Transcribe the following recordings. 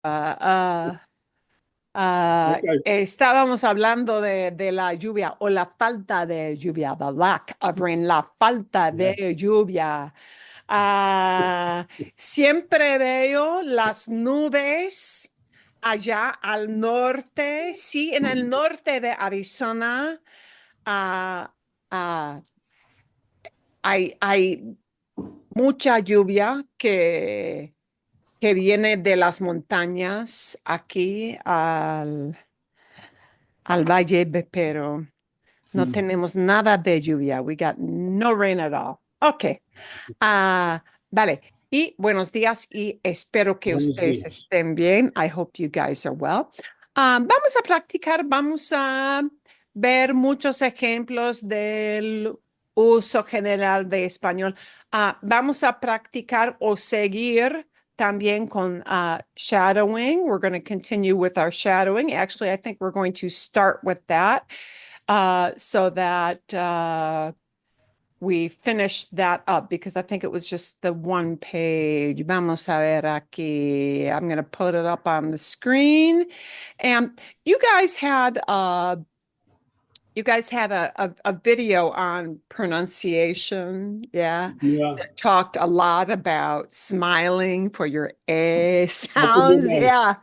Ah, Okay. estábamos hablando de la lluvia o la falta de lluvia, the lack of rain, la falta Yeah. de lluvia. Ah, siempre veo las nubes allá al norte, sí, en el norte de Arizona. ah, ah, hay mucha lluvia que viene de las montañas aquí al valle, pero no Mm. tenemos nada de lluvia. We got no rain at all. Ok. Vale. Y buenos días y espero que Buenos ustedes días. estén bien. I hope you guys are well. Vamos a practicar, vamos a ver muchos ejemplos del uso general de español. Vamos a practicar o seguir también con shadowing. We're going to continue with our shadowing. Actually, I think we're going to start with that so that we finish that up because I think it was just the one page. Vamos a ver aquí. I'm going to put it up on the screen. And you guys had a video on pronunciation, yeah, Yeah. that talked a lot about smiling for your A Open your sounds, mouth. yeah,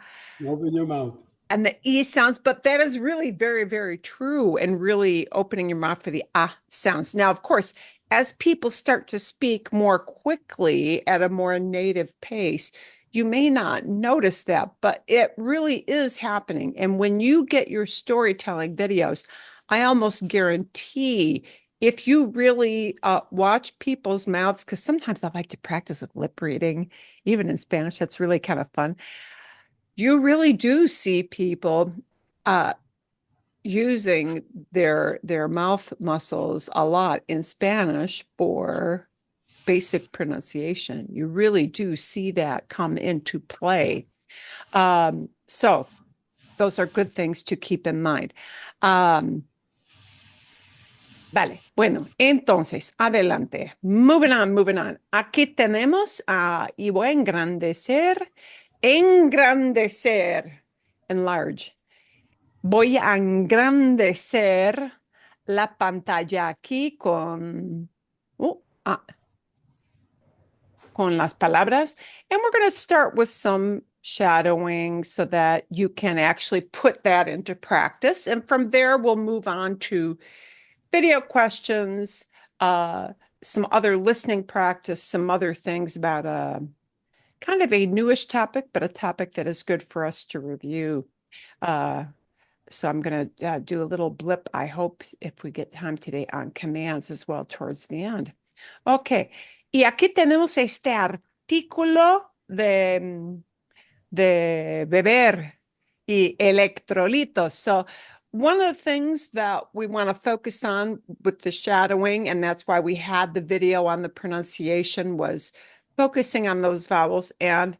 Open your mouth. and the E sounds, but that is really very, very true and really opening your mouth for the ah sounds. Now, of course, as people start to speak more quickly at a more native pace, you may not notice that, but it really is happening. And when you get your storytelling videos, I almost guarantee if you really watch people's mouths, because sometimes I like to practice with lip reading, even in Spanish, that's really kind of fun. You really do see people uh, using their mouth muscles a lot in Spanish for basic pronunciation. You really do see that come into play. So those are good things to keep in mind. Um, vale, bueno, entonces, adelante. Moving on, moving on. Aquí tenemos, y voy a engrandecer, enlarge. Voy a engrandecer la pantalla aquí con las palabras. And we're going to start with some shadowing so that you can actually put that into practice. And from there, we'll move on to video questions, some other listening practice, some other things about kind of a newish topic, but a topic that is good for us to review. Uh, So I'm going to do a little blip, I hope, if we get time today, on commands as well towards the end. Ok, y aquí tenemos este artículo de beber y electrolitos. So one of the things that we want to focus on with the shadowing, and that's why we had the video on the pronunciation, was focusing on those vowels and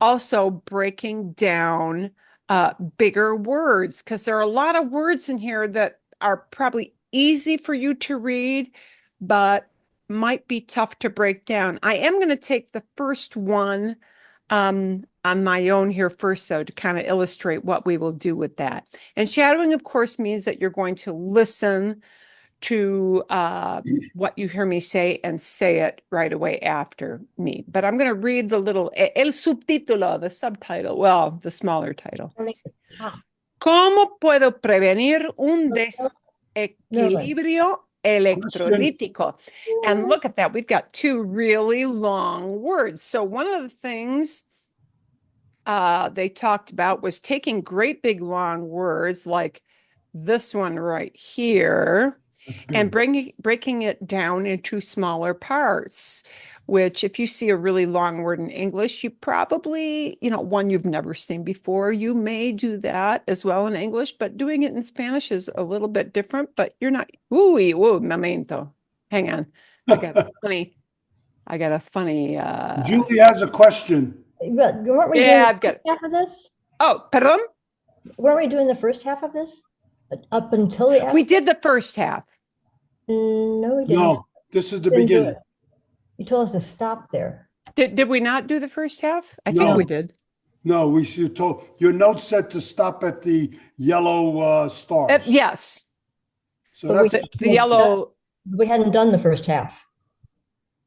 also breaking down bigger words, because there are a lot of words in here that are probably easy for you to read, but might be tough to break down. I am going to take the first one on my own here first, though, to kind of illustrate what we will do with that. And shadowing, of course, means that you're going to listen to what you hear me say and say it right away after me. But I'm going to read the little, el subtítulo, the subtitle, well, the smaller title. ¿Cómo puedo prevenir un desequilibrio Question. electrolítico? And look at that. We've got two really long words. So one of the things they talked about was taking great big long words like this one right here and breaking it down into smaller parts, which if you see a really long word in English, you probably, one you've never seen before, you may do that as well in English, but doing it in Spanish is a little bit different, but you're not, momento. Hang on. I got a funny, Julie has a question. But weren't we doing yeah, the I've got, first half of this? oh, pardon? Weren't we doing the first half of this? Up until the We end? did the first half. No, we didn't. No, this is the Didn't do beginning. it. You told us to stop there. Did we not do the first half? I think we No, did. No, you told, your note said to stop at the yellow stars. Yes, So But we- that's the yellow, We hadn't done the first half.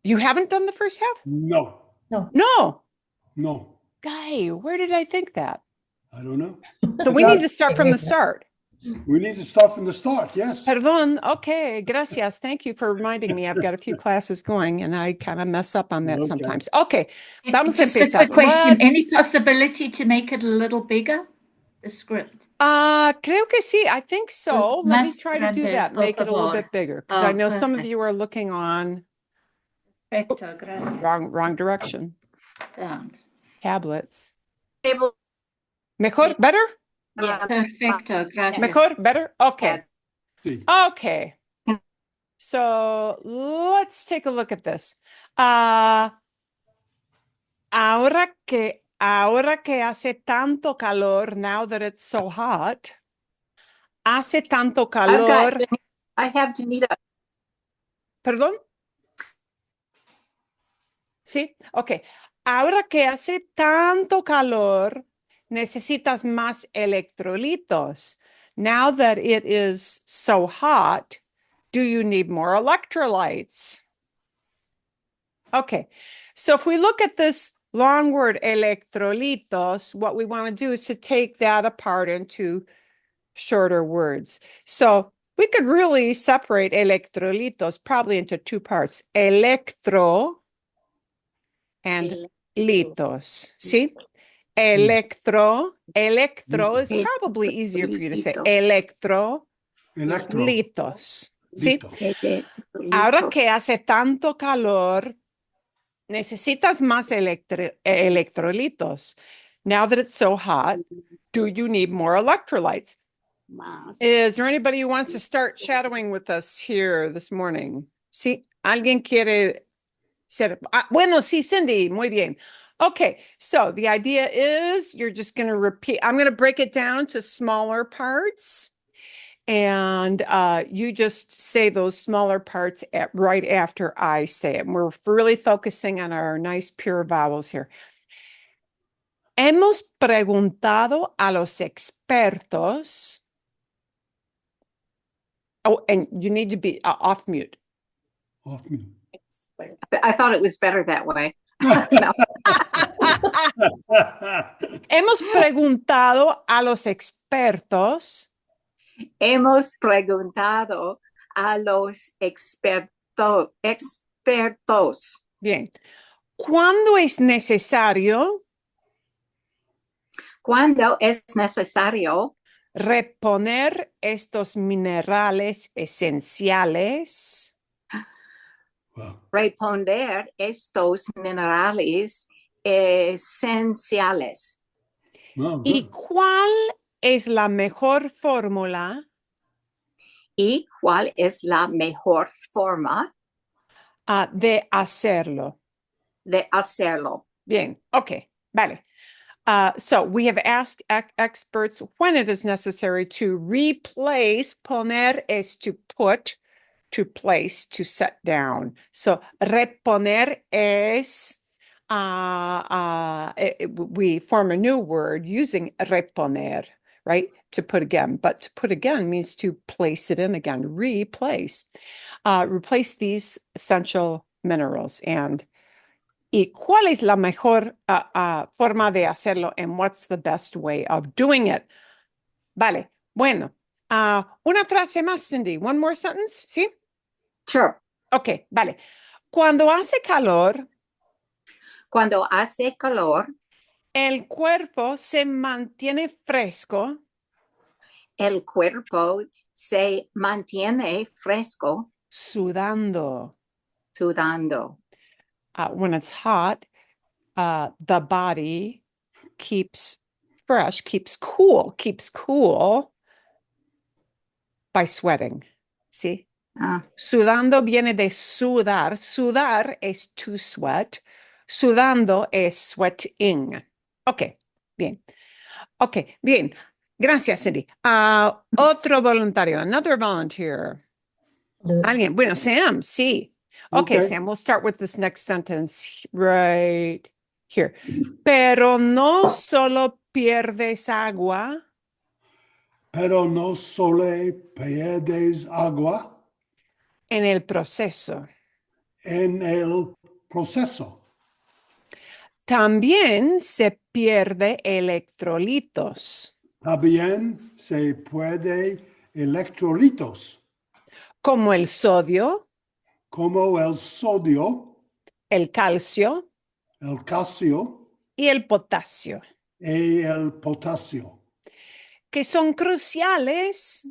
you haven't done the first half? no, No, No. no, Guy, where did I think that? I don't know. So we need to start from the start. We need to start from the start, yes. Perdón. Okay. Gracias. Thank you for reminding me. I've got a few classes going and I kind of mess up on that Okay. sometimes. Okay. Vamos a Just a empezar. quick question. Any Let's- possibility to make it a little bigger, the script? Creo que sí. I think so. Let me Más try to do grande, that. Make it a por little favor. bit bigger because I Oh, know some of perfect. you are looking on Perfecto, gracias. wrong direction. Thanks. Tablets. Table. Mejor, better? Yeah. Perfecto, gracias. Mejor, better? Okay. Sí. Okay. So let's take a look at this. Ahora que hace tanto calor, now that it's so hot, hace tanto calor. I have Janita. ¿Perdón? Sí, ok. Ahora que hace tanto calor, necesitas más electrolitos. Now that it is so hot, do you need more electrolytes? Okay, so if we look at this long word electrolitos, what we want to do is to take that apart into shorter words. So we could really separate electrolitos probably into two parts, electro and litos. See? Electro is probably easier for you to say. Electro Electro. litos. See? Lito. Ahora que hace tanto calor, necesitas más electrolitos. Now that it's so hot, do you need more electrolytes? Is there anybody who wants to start shadowing with us here this morning? Sí, alguien quiere ser. Bueno, sí, Cindy, muy bien. Okay, so the idea is you're just going to repeat. I'm going to break it down to smaller parts. And you just say those smaller parts right after I say it. And we're really focusing on our nice pure vowels here. Hemos preguntado a los expertos. Oh, and you need to be off mute. Off me. I thought it was better that way. Hemos preguntado a los expertos. Hemos preguntado a los expertos. Bien. ¿Cuándo es necesario Cuando es necesario reponer estos minerales esenciales? Wow. reponer estos minerales esenciales? Wow, ¿Y good. cuál es la mejor fórmula ¿Y cuál es la mejor forma de hacerlo? de hacerlo? Bien, okay, vale. So we have asked experts when it is necessary to replace. Poner is to put, to place, to set down. So reponer es, we form a new word using reponer, right? To put again, but to put again means to place it in again, replace. Replace these essential minerals. ¿Y cuál es la mejor forma de hacerlo? And what's the best way of doing it? Vale, bueno. Una frase más, Cindy. One more sentence, ¿sí? Sure. Ok, vale. Cuando hace calor, Cuando hace calor, el cuerpo se mantiene fresco el cuerpo se mantiene fresco, sudando. sudando. When it's hot, the body keeps fresh, keeps cool by sweating. See? Sudando viene de sudar. Sudar es to sweat. Sudando es sweating. Ok, bien. Ok, bien. Gracias, Cindy. Otro voluntario, another volunteer. Alguien. Bueno, Sam, sí. Okay, Okay. Sam, we'll start with this next sentence right here. Pero no solo pierdes agua Pero no solo pierdes agua en el proceso. en el proceso. También se pierde electrolitos, También se puede electrolitos, como el sodio, como el sodio, el calcio el calcio y el potasio, y el potasio, que son cruciales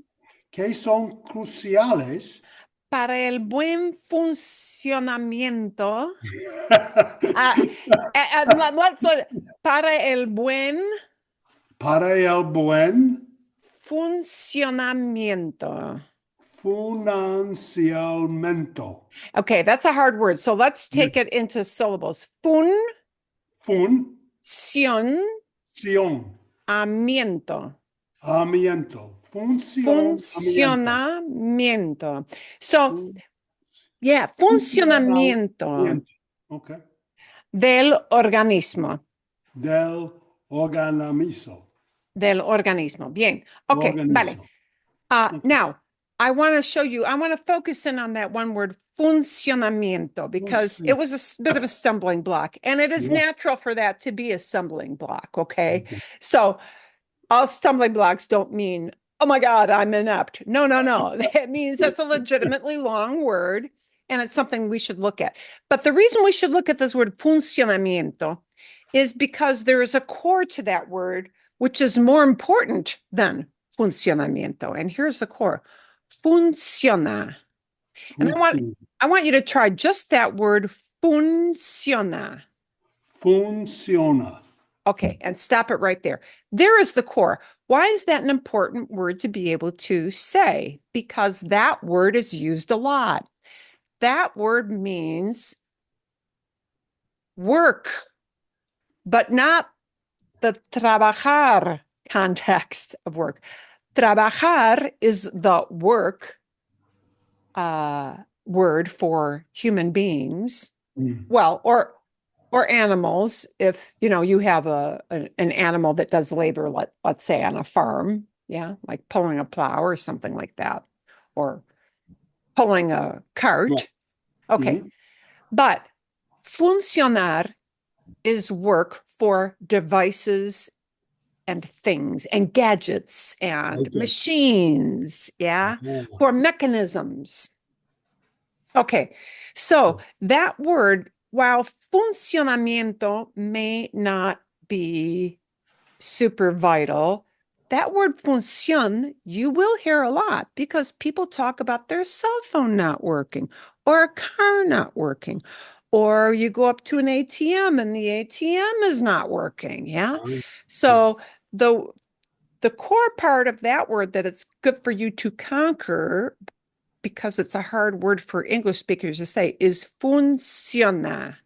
que son cruciales para el buen funcionamiento. Para el buen para el buen funcionamiento. financiamiento. Okay, that's a hard word. So let's take it into syllables. Funcionamiento. Funcionamiento. Funcionamiento. Funcionamiento. So, yeah, funcionamiento Okay. del organismo. Del organismo. Del organismo. Bien. Okay, vale. Now, I want to show you, I want to focus in on that one word, funcionamiento, because it was a bit of a stumbling block. And it is Yeah. natural for that to be a stumbling block. Okay. Okay. So all stumbling blocks don't mean, oh my God, I'm inept. No, no, no. It means that's a legitimately long word and it's something we should look at. But the reason we should look at this word funcionamiento is because there is a core to that word, which is more important than funcionamiento. And here's the core. Funciona. And I want you to try just that word, funciona. Funciona. Okay, and stop it right there. There is the core. Why is that an important word to be able to say? Because that word is used a lot. That word means work, but not the trabajar context of work. Trabajar is the work word for human beings. Well, or animals. If you have an animal that does labor, let's say on a farm, yeah, like pulling a plow or something like that, or pulling a cart. Yeah. Okay, but funcionar is work for devices and things and gadgets and machines, yeah, for mechanisms. Okay, so that word, while funcionamiento may not be super vital, that word funcion, you will hear a lot because people talk about their cell phone not working or a car not working, or you go up to an ATM and the ATM is not working. Yeah. So the core part of that word that it's good for you to conquer, because it's a hard word for English speakers to say, is funciona.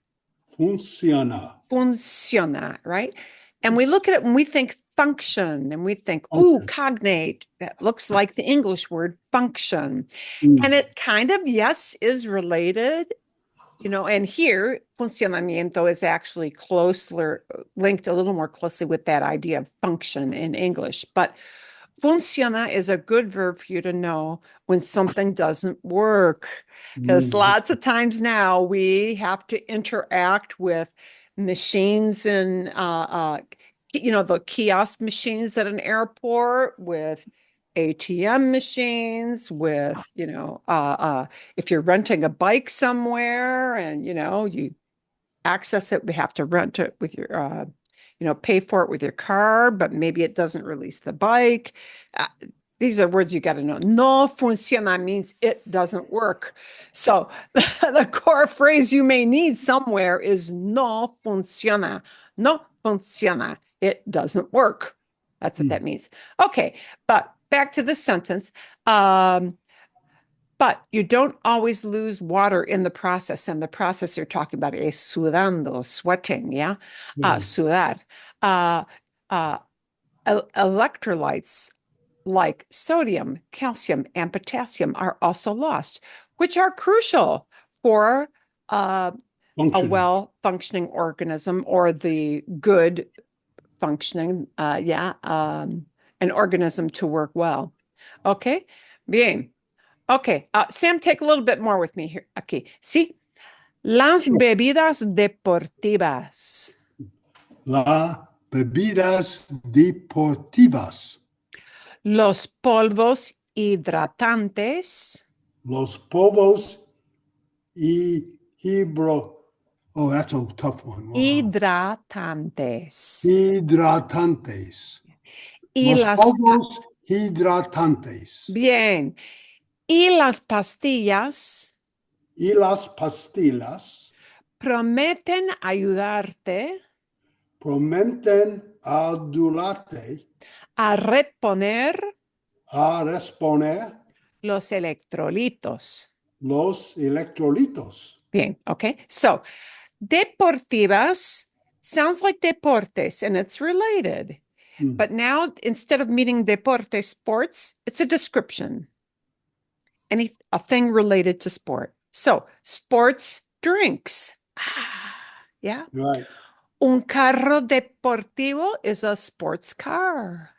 Funciona. Funciona, right? And we look at it when we think function and we think, ooh, cognate. That looks like the English word function. And it kind of, yes, is related, and here funcionamiento is actually closely linked a little more closely with that idea of function in English. But funciona is a good verb for you to know when something doesn't work. Because lots of times now we have to interact with machines and, the kiosk machines at an airport, with ATM machines, with, if you're renting a bike somewhere and, you access it, we have to rent it with your, pay for it with your card, but maybe it doesn't release the bike. These are words you got to know. No funciona means it doesn't work. So the core phrase you may need somewhere is no funciona. No funciona. It doesn't work. That's what that means. Okay, but back to the sentence. But you don't always lose water in the process. And the process you're talking about is sudando, sweating, yeah? Sudar. Electrolytes like sodium, calcium, and potassium are also lost, which are crucial for a Functioning. well-functioning organism or the good functioning, an organism to work well. Okay, bien. Okay, Sam, take a little bit more with me here. Aquí, sí. Las bebidas deportivas. Las bebidas deportivas. Los polvos hidratantes. Los polvos y hibro. Oh, that's a tough one. Wow. Hidratantes. Hidratantes. Y Los las polvos hidratantes. bien. Y las pastillas Y las pastillas prometen ayudarte prometen ayudarte a reponer a responder los electrolitos. los electrolitos. Bien, okay. So, deportivas sounds like deportes and it's related. Mm. But now instead of meaning deporte, sports, it's a description. A thing related to sport. So, sports drinks. Yeah. Right. Un carro deportivo is a sports car.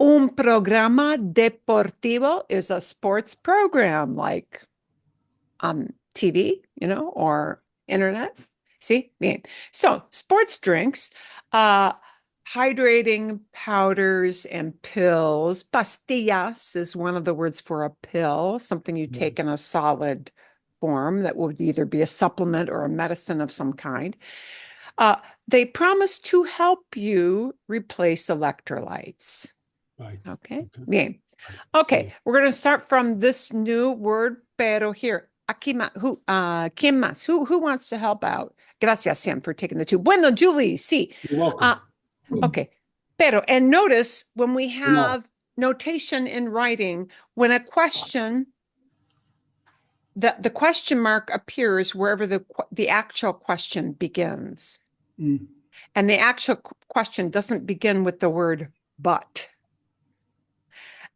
Un programa deportivo is a sports program like on TV, or internet. See? Bien. So, sports drinks, hydrating powders and pills. Pastillas is one of the words for a pill, something you take in a solid form that would either be a supplement or a medicine of some kind. They promise to help you replace electrolytes. Right. Okay. Okay. Bien. Okay. We're going to start from this new word, pero here. Aquí ¿quién más? Who wants to help out? Gracias, Sam, for taking the two. Bueno, Julie, sí. You're welcome. Okay. Pero, and notice when we have notation in writing, when a question, the question mark appears wherever the actual question begins. Mm. And the actual question doesn't begin with the word but.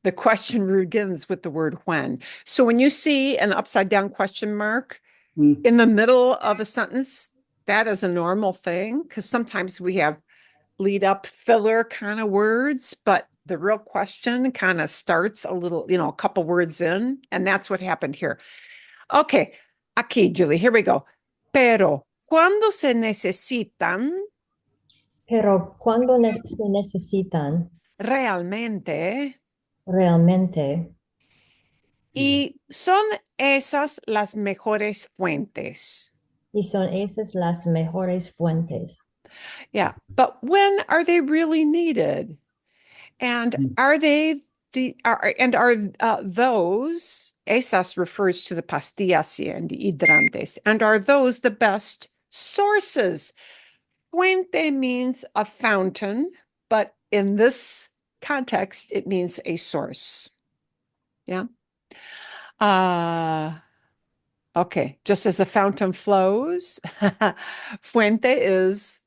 The question begins with the word when. So when you see an upside down question mark Mm. in the middle of a sentence, that is a normal thing because sometimes we have lead up filler kind of words, but the real question kind of starts a little, a couple words in, and that's what happened here. Okay, aquí, Julie, here we go. Pero, cuando se necesitan Pero cuando se necesitan realmente, realmente, y son esas las mejores fuentes. y son esas las mejores fuentes. Yeah, but when are they really needed? And are they those, esas refers to the pastillas and hidrantes, and are those the best sources? Fuente means a fountain, but in this context, it means a source. Yeah. Okay, just as a fountain flows, fuente is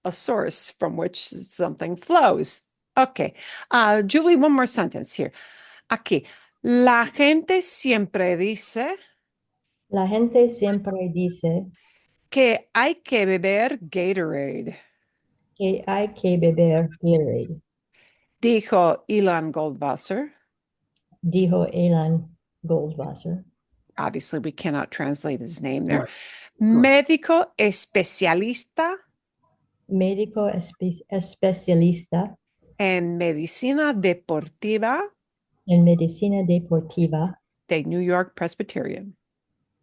a source from which something flows. Okay. Julie, one more sentence here. Aquí. La gente siempre dice La gente siempre dice que hay que beber Gatorade, que hay que beber Gatorade, dijo Elon Goldwasser. dijo Elon Goldwasser. Obviously, we cannot translate his name there. Right. Médico especialista Médico especialista en medicina deportiva en medicina deportiva de New York Presbyterian.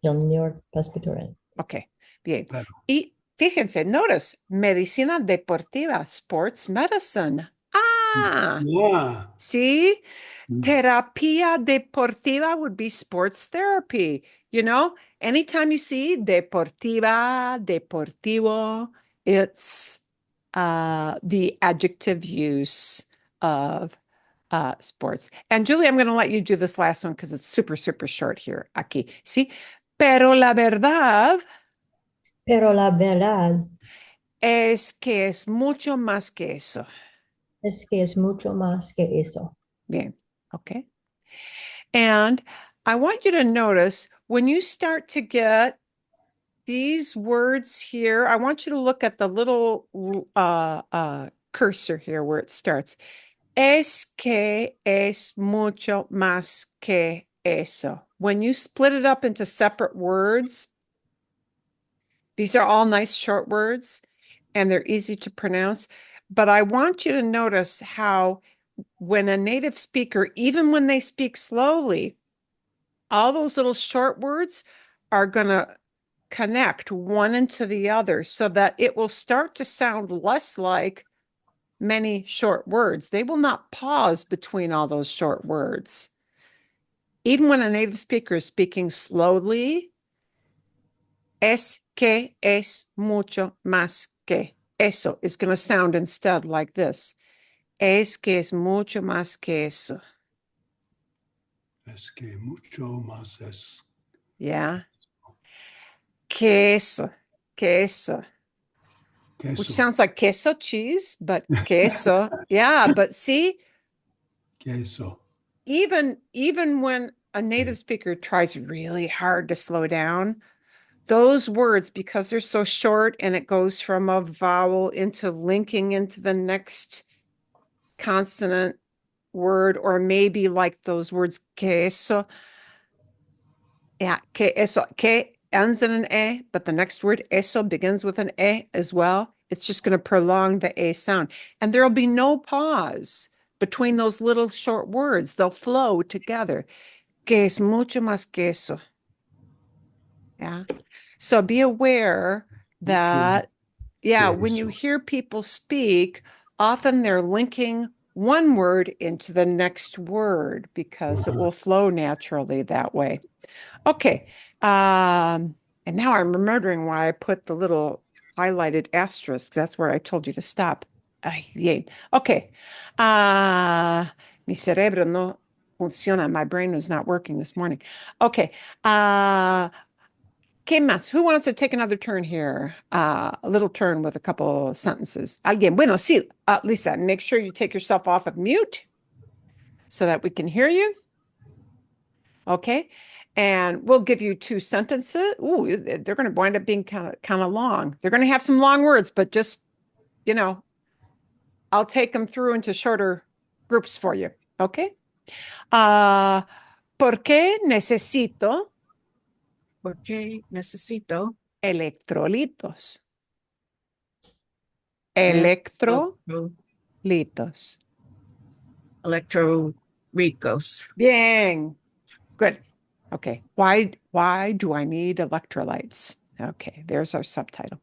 del New York Presbyterian. Ok, bien. Claro. Y fíjense, notice, medicina deportiva, sports medicine. Yeah. See? Mm. Terapia deportiva would be sports therapy. Anytime you see deportiva, deportivo, it's the adjective use of sports. And Julie, I'm going to let you do this last one because it's super, super short here. Aquí. See? Pero la verdad Pero la verdad es que es mucho más que eso. es que es mucho más que eso. Bien. Okay. And I want you to notice when you start to get these words here, I want you to look at the little cursor here where it starts. Es que es mucho más que eso. When you split it up into separate words, these are all nice short words and they're easy to pronounce. But I want you to notice how when a native speaker, even when they speak slowly, all those little short words are going to connect one into the other so that it will start to sound less like many short words. They will not pause between all those short words. Even when a native speaker is speaking slowly, es que es mucho más que. Eso is going to sound instead like this. Es que es mucho más que eso. Es que mucho más es. Yeah. Queso, queso. Which Queso. sounds like queso cheese, but queso. Yeah, but see, Queso. even when a native speaker tries really hard to slow down, those words, because they're so short and it goes from a vowel into linking into the next consonant word, or maybe like those words queso. Yeah, queso, que ends in an E, but the next word eso begins with an E as well. It's just going to prolong the A sound. And there'll be no pause between those little short words. They'll flow together. Que es mucho más que eso. Yeah. So be aware that, yeah, when you Queso. hear people speak, often they're linking one word into the next word because it will flow naturally that way. Okay. And now I'm remembering why I put the little highlighted asterisk. That's where I told you to stop. Ay, yay. Okay. Mi cerebro no funciona. My brain was not working this morning. Okay. ¿Qué más? Who wants to take another turn here? A little turn with a couple sentences. Alguien. Bueno, sí. Lisa, make sure you take yourself off of mute so that we can hear you. Okay. And we'll give you 2 sentences. Ooh, they're going to wind up being kind of long. They're going to have some long words, but just, I'll take them through into shorter groups for you. Okay. ¿Por qué necesito Porque necesito electrolitos? Electrolitos. electroricos. Bien. Good. Okay. Why do I need electrolytes? Okay, there's our subtitle.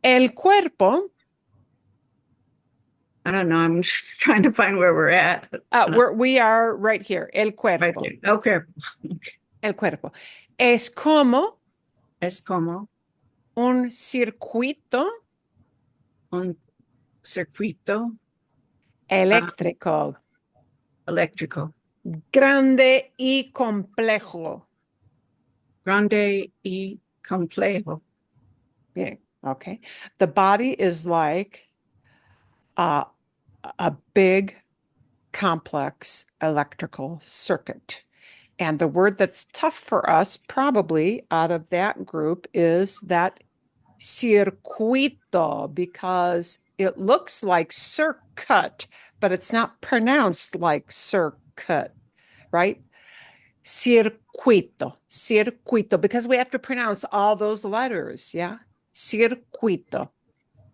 El cuerpo. I don't know. I'm trying to find where we're at. We are right here. El Right cuerpo. there. Okay. El cuerpo. Es como Es como un circuito un circuito eléctrico eléctrico grande y complejo. grande y complejo. Bien. Okay. The body is like a big, complex electrical circuit. And the word that's tough for us, probably out of that group, is that circuito, because it looks like circuit, but it's not pronounced like circuit, right? Circuito, because we have to pronounce all those letters, yeah? Circuito.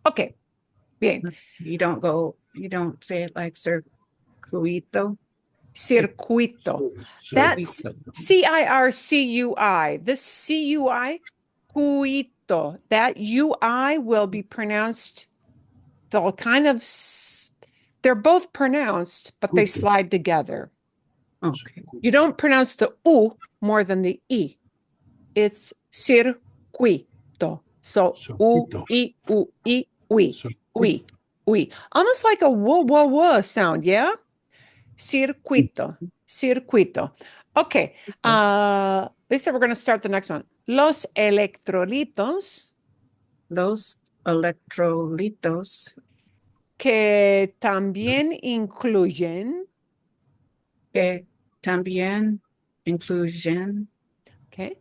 Okay, bien. You don't say it like circuito. Circuito. That's CIRCUI. This CUI, cuito. That UI will be pronounced, they're both pronounced, but they slide together. Okay. You don't pronounce the U more than the E. It's circuito. So U, E, U, E, we, we, we. Almost like a wah sound, yeah? Circuito. Okay. Lisa, we're going to start the next one. Los electrolitos Los electrolitos que también incluyen, que también incluyen okay,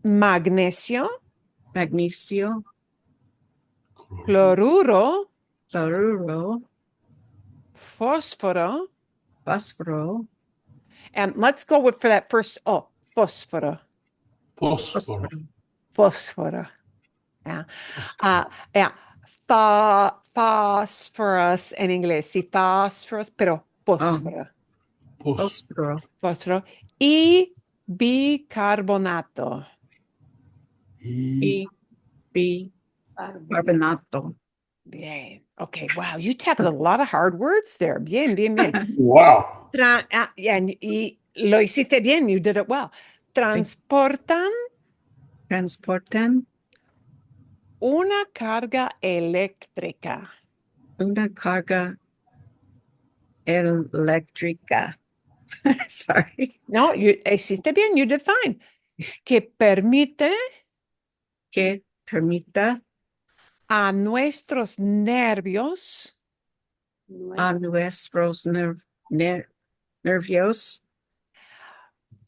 magnesio, magnesio, cloruro, cloruro, fósforo, fósforo, and let's go with for that first, oh, fósforo, Phosphorus. fósforo. Yeah. Yeah. Phosphorus en inglés. Sí, phosphorus, pero fósforo. fósforo, Fósforo. Y bicarbonato. Y bicarbonato. Bien. Okay. Wow. You tackled a lot of hard words there. Bien, bien, bien. wow. Y lo hiciste bien. You did it well. Transportan Transportan una carga eléctrica. una carga eléctrica. Sorry. No, you hiciste bien. You did fine. Que permite Que permita a nuestros nervios a nuestros nervios,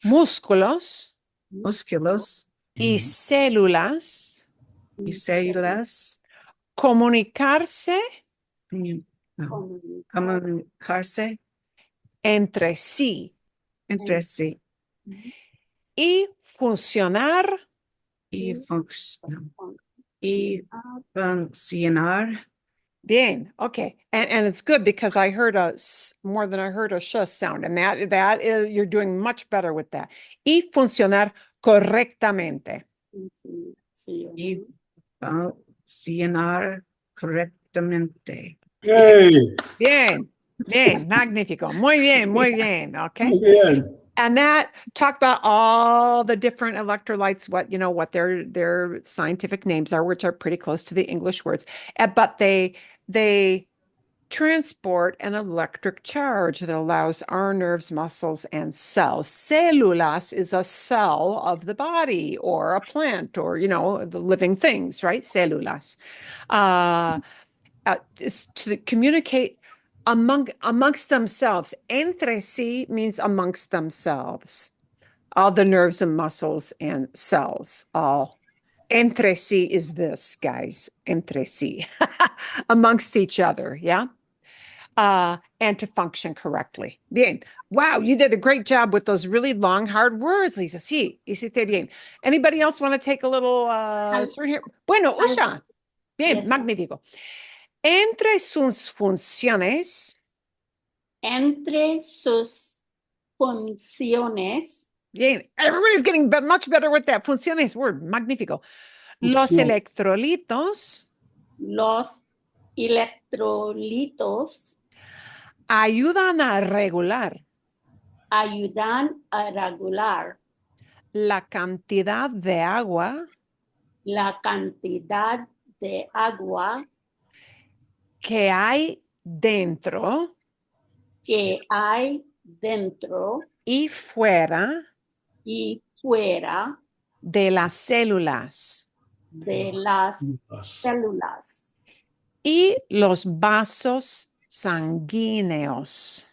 músculos músculos y células y células comunicarse comunicarse entre sí entre sí y funcionar y funcionar. bien. Okay. And it's good because I heard more than I heard a sh sound. And that is, you're doing much better with that. Y funcionar correctamente. Y funcionar correctamente. Hey, Bien. Bien. Magnífico. Muy bien. Muy bien. Okay. again. And that talked about all the different electrolytes, what their scientific names are, which are pretty close to the English words. But they transport an electric charge that allows our nerves, muscles, and cells. Células is a cell of the body or a plant or, the living things, right? Células. Is to communicate amongst themselves. Entre sí means amongst themselves. All the nerves and muscles and cells, all. Entre sí is this, guys. Entre sí. Amongst each other, yeah? And to function correctly. Bien. Wow, you did a great job with those really long, hard words, Lisa. Sí, hiciste bien. Anybody else want to take a little turn here? Bueno, Usha. Bien, Yes. magnífico. Entre sus funciones, Entre sus funciones, bien, everybody's getting much better with that. Funciones word, magnífico. Los Función. electrolitos los electrolitos ayudan a regular ayudan a regular la cantidad de agua la cantidad de agua que hay dentro que hay dentro y fuera y fuera de las células de las células y los vasos sanguíneos.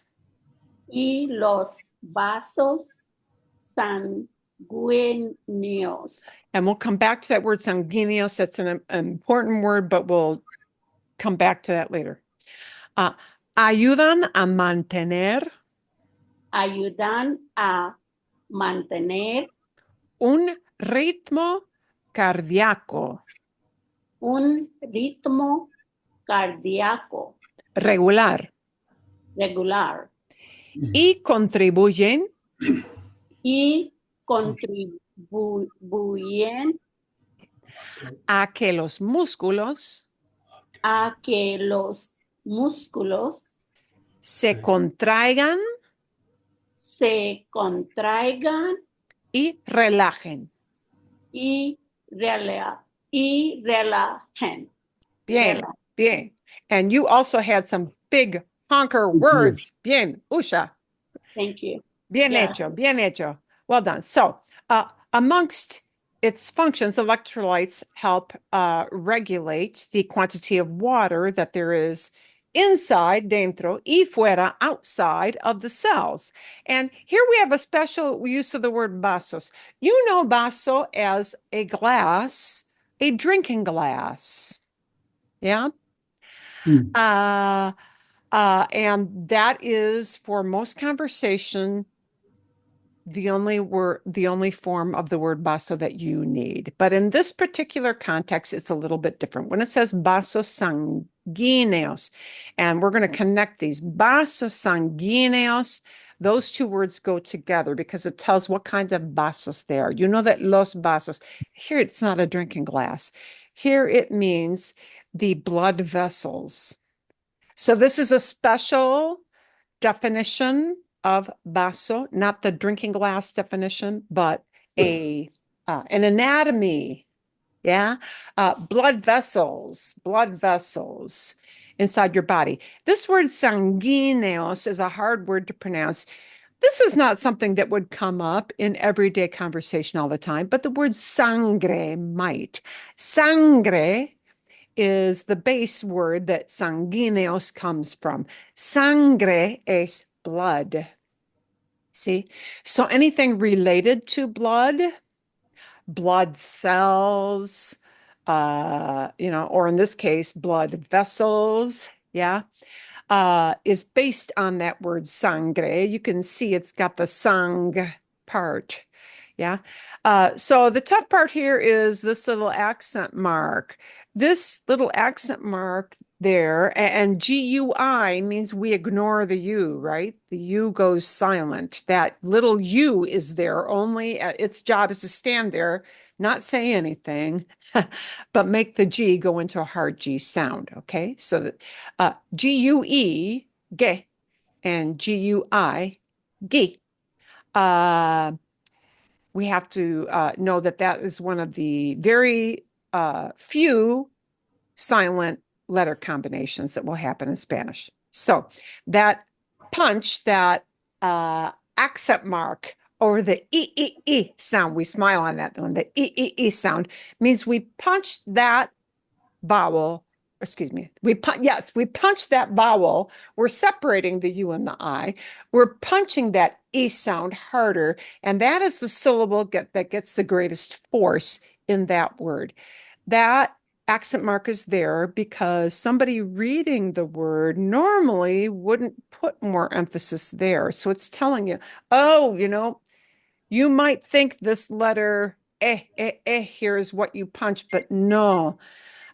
y los vasos sanguíneos. And we'll come back to that word sanguíneos. That's an important word, but we'll come back to that later. Ayudan a mantener Ayudan a mantener un ritmo cardíaco un ritmo cardíaco regular regular y contribuyen y contribuyen a que los músculos a que los músculos se contraigan se contraigan y relajen. y relajen. Bien, bien. And you also had some big honker words. Bien, Usha. Thank you. Bien Yeah. hecho, bien hecho. Well done. So, amongst its functions, electrolytes help regulate the quantity of water that there is inside, dentro, y fuera, outside of the cells. And here we have a special use of the word vasos. You know vaso as a glass a drinking glass. Yeah. Hmm. And that is for most conversation the only form of the word vaso that you need. But in this particular context, it's a little bit different. When it says vasos sanguíneos, and we're going to connect these vasos sanguíneos, those two words go together because it tells what kinds of vasos they are. You know that los vasos, here it's not a drinking glass. Here it means the blood vessels. So this is a special definition of vaso, not the drinking glass definition, but an anatomy. Yeah. Blood vessels inside your body. This word sanguíneos is a hard word to pronounce. This is not something that would come up in everyday conversation all the time, but the word sangre might. Sangre is the base word that sanguíneos comes from. Sangre es blood. See? So anything related to blood cells, or in this case, blood vessels, yeah, is based on that word sangre. You can see it's got the sang part. Yeah. So the tough part here is this little accent mark. This little accent mark there, and GUI means we ignore the U, right? The U goes silent. That little U is there only, its job is to stand there, not say anything, but make the G go into a hard G sound, okay? So that GUE, ge, and GUI, gi. We have to know that that is one of the very few silent letter combinations that will happen in Spanish. So that punch, that accent mark over the E sound, we smile on that one, the E sound means we punched that vowel. Excuse me. We punched that vowel. We're separating the U and the I. We're punching that E sound harder. And that is the syllable that gets the greatest force in that word. That accent mark is there because somebody reading the word normally wouldn't put more emphasis there. So it's telling you, oh, you might think this letter here is what you punch, but no.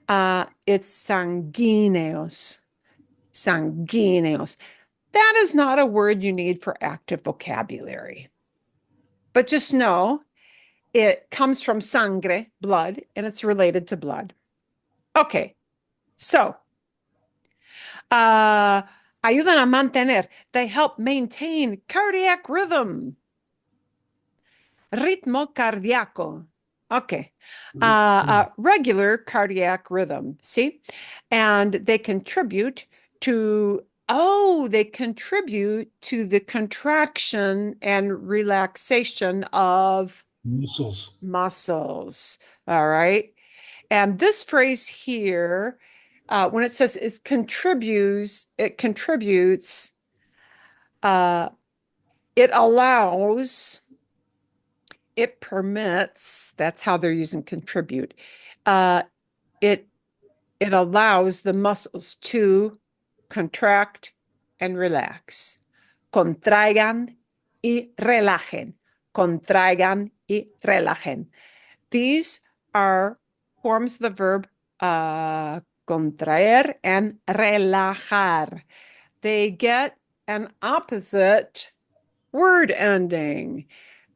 It's sanguíneos. Sanguíneos. That is not a word you need for active vocabulary. But just know it comes from sangre, blood, and it's related to blood. Okay, so ayudan a mantener. They help maintain cardiac rhythm. Ritmo cardíaco. Okay. Regular cardiac rhythm. See? And they contribute to the contraction and relaxation of muscles. All right. And this phrase here, when it says it contributes, it allows, it permits, that's how they're using contribute. It allows the muscles to contract and relax. Contraigan y relajen. Contraigan y relajen. These are forms of the verb contraer and relajar. They get an opposite word ending.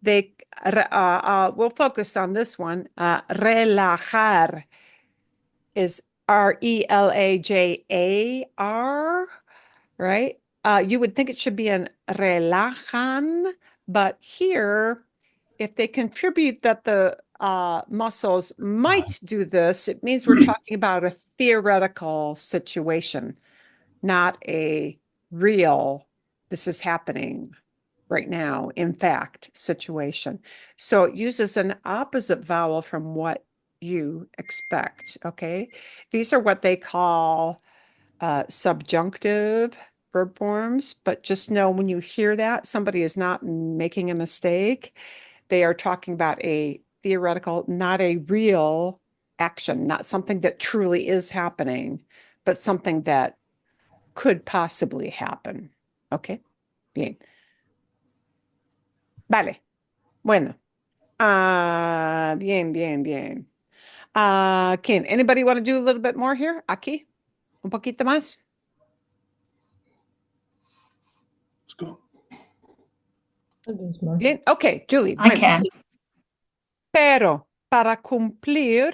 We'll focus on this one. Relajar is R-E-L-A-J-A-R, right? You would think it should be an relajan, but here, if they contribute that the muscles might do this, it means we're talking about a theoretical situation, not a real, this is happening right now, in fact, situation. So it uses an opposite vowel from what you expect, okay? These are what they call subjunctive verb forms, but just know when you hear that, somebody is not making a mistake. They are talking about a theoretical, not a real action, not something that truly is happening, but something that could possibly happen. Okay, bien. Vale, bueno. Bien, bien, bien. Ken, anybody want to do a little bit more here? Aquí, un poquito más. Let's go. I'll do some more. Bien, okay, Julie. I bueno, can. sí. Pero para cumplir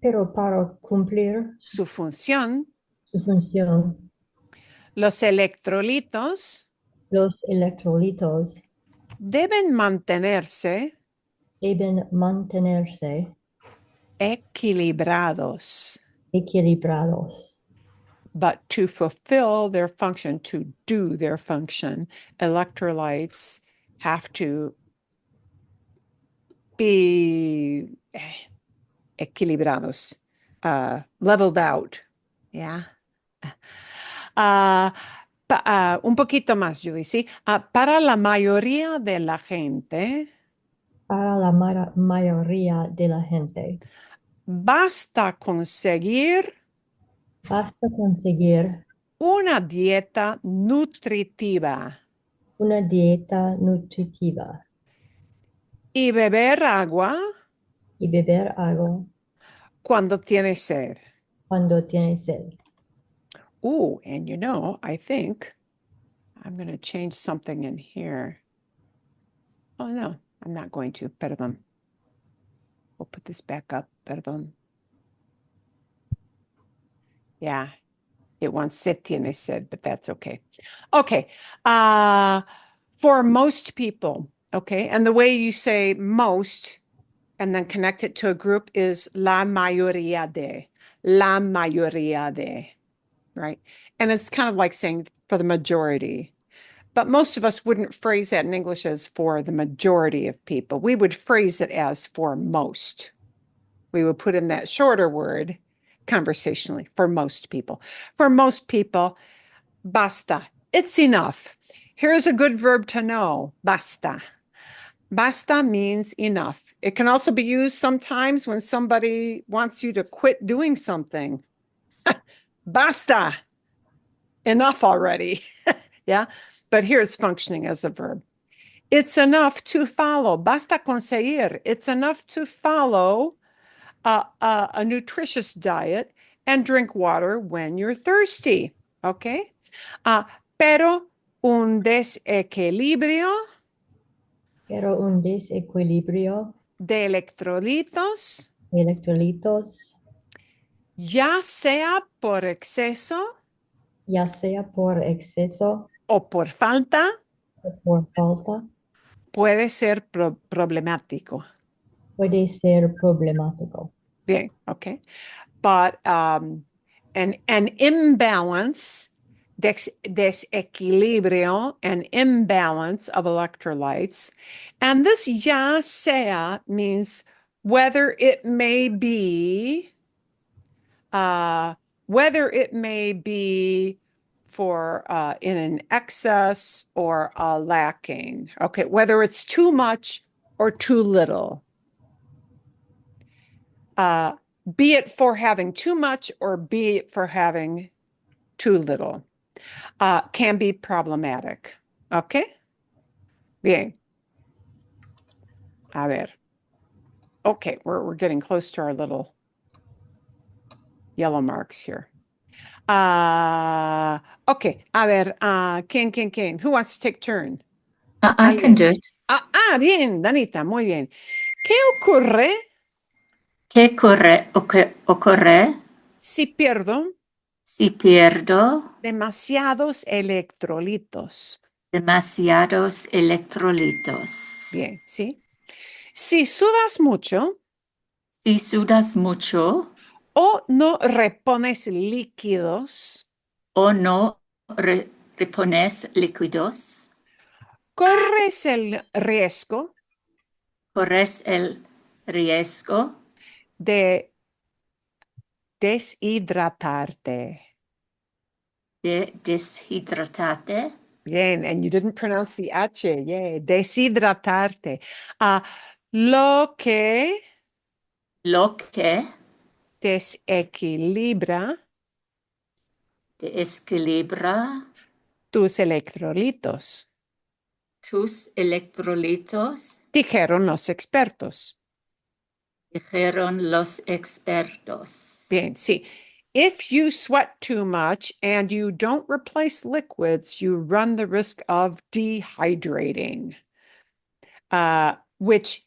Pero para cumplir su función, su función, los electrolitos los electrolitos deben mantenerse deben mantenerse equilibrados. equilibrados. But to fulfill their function, to do their function, electrolytes have to be equilibrados, leveled out. Yeah. Un poquito más, Julie, ¿sí? Para la mayoría de la gente, Para la mayoría de la gente, basta conseguir basta conseguir una dieta nutritiva una dieta nutritiva y beber agua y beber agua cuando tiene sed. cuando tiene sed. Ooh, and you know, I think I'm going to change something in here. Oh, no, I'm not going to. Perdón. We'll put this back up. Perdón. Yeah, it wants se tiene sed, but that's okay. Okay. For most people, okay, and the way you say most and then connect it to a group is la mayoría de. La mayoría de. Right? And it's kind of like saying for the majority. But most of us wouldn't phrase that in English as for the majority of people. We would phrase it as for most. We would put in that shorter word conversationally for most people. For most people, basta. It's enough. Here's a good verb to know, basta. Basta means enough. It can also be used sometimes when somebody wants you to quit doing something. Basta. Enough already. Yeah. But here it's functioning as a verb. It's enough to follow. Basta conseguir. It's enough to follow a nutritious diet and drink water when you're thirsty. Okay. Pero un desequilibrio Pero un desequilibrio de electrolitos, de electrolitos, ya sea por exceso ya sea por exceso o por falta, o por falta, puede ser problemático. puede ser problemático. Bien, okay. But an imbalance, desequilibrio, an imbalance of electrolytes. And this ya sea means whether it may be for in an excess or a lacking. Okay, whether it's too much or too little. Be it for having too much or be it for having too little, can be problematic. Okay? Bien. A ver. Okay, we're getting close to our little yellow marks here. Okay, a ver, ¿quién? Who wants to take turn? I can do it. Bien, Danita, muy bien. ¿Qué ocurre ¿Qué ocurre si pierdo si pierdo demasiados electrolitos? demasiados electrolitos? Bien, ¿sí? Si sudas mucho Si sudas mucho o no repones líquidos, o no repones líquidos, corres el riesgo corres el riesgo de deshidratarte. de deshidratarte. Bien, and you didn't pronounce the H, yay, deshidratarte. Lo que Lo que desequilibra desequilibra tus electrolitos, tus electrolitos, dijeron los expertos. dijeron los expertos. Bien, sí. If you sweat too much and you don't replace liquids, you run the risk of dehydrating, which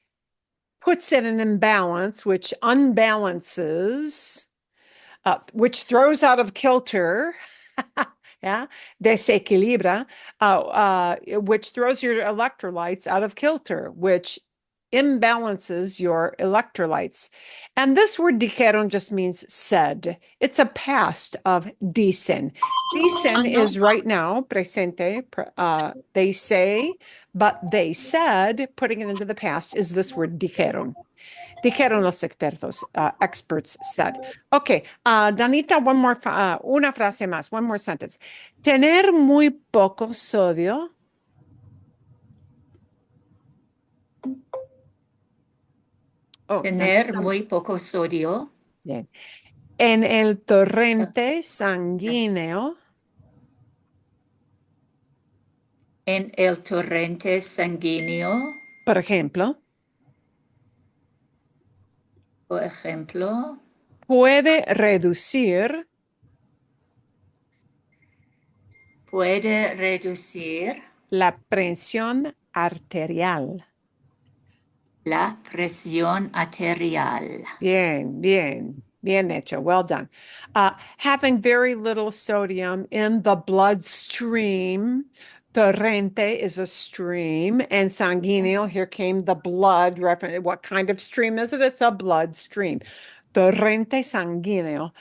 puts it in imbalance, which unbalances, which throws out of kilter, yeah, desequilibra, which throws your electrolytes out of kilter, which imbalances your electrolytes. And this word dijeron just means said. It's a past of dicen. Dicen is right now, presente, they say, but they said, putting it into the past, is this word dijeron. Dijeron los expertos, experts said. Okay, Danita, una frase más, one more sentence. Tener muy poco sodio. Oh, Tener Danita, muy poco sodio bien. En el torrente sanguíneo en el torrente sanguíneo, por ejemplo, por ejemplo, puede reducir puede reducir la presión arterial. la presión arterial. Bien, bien, bien hecho. Well done. Having very little sodium in the bloodstream. Torrente is a stream, and sanguíneo, here came the blood reference. What kind of stream is it? It's a blood stream. Torrente sanguíneo.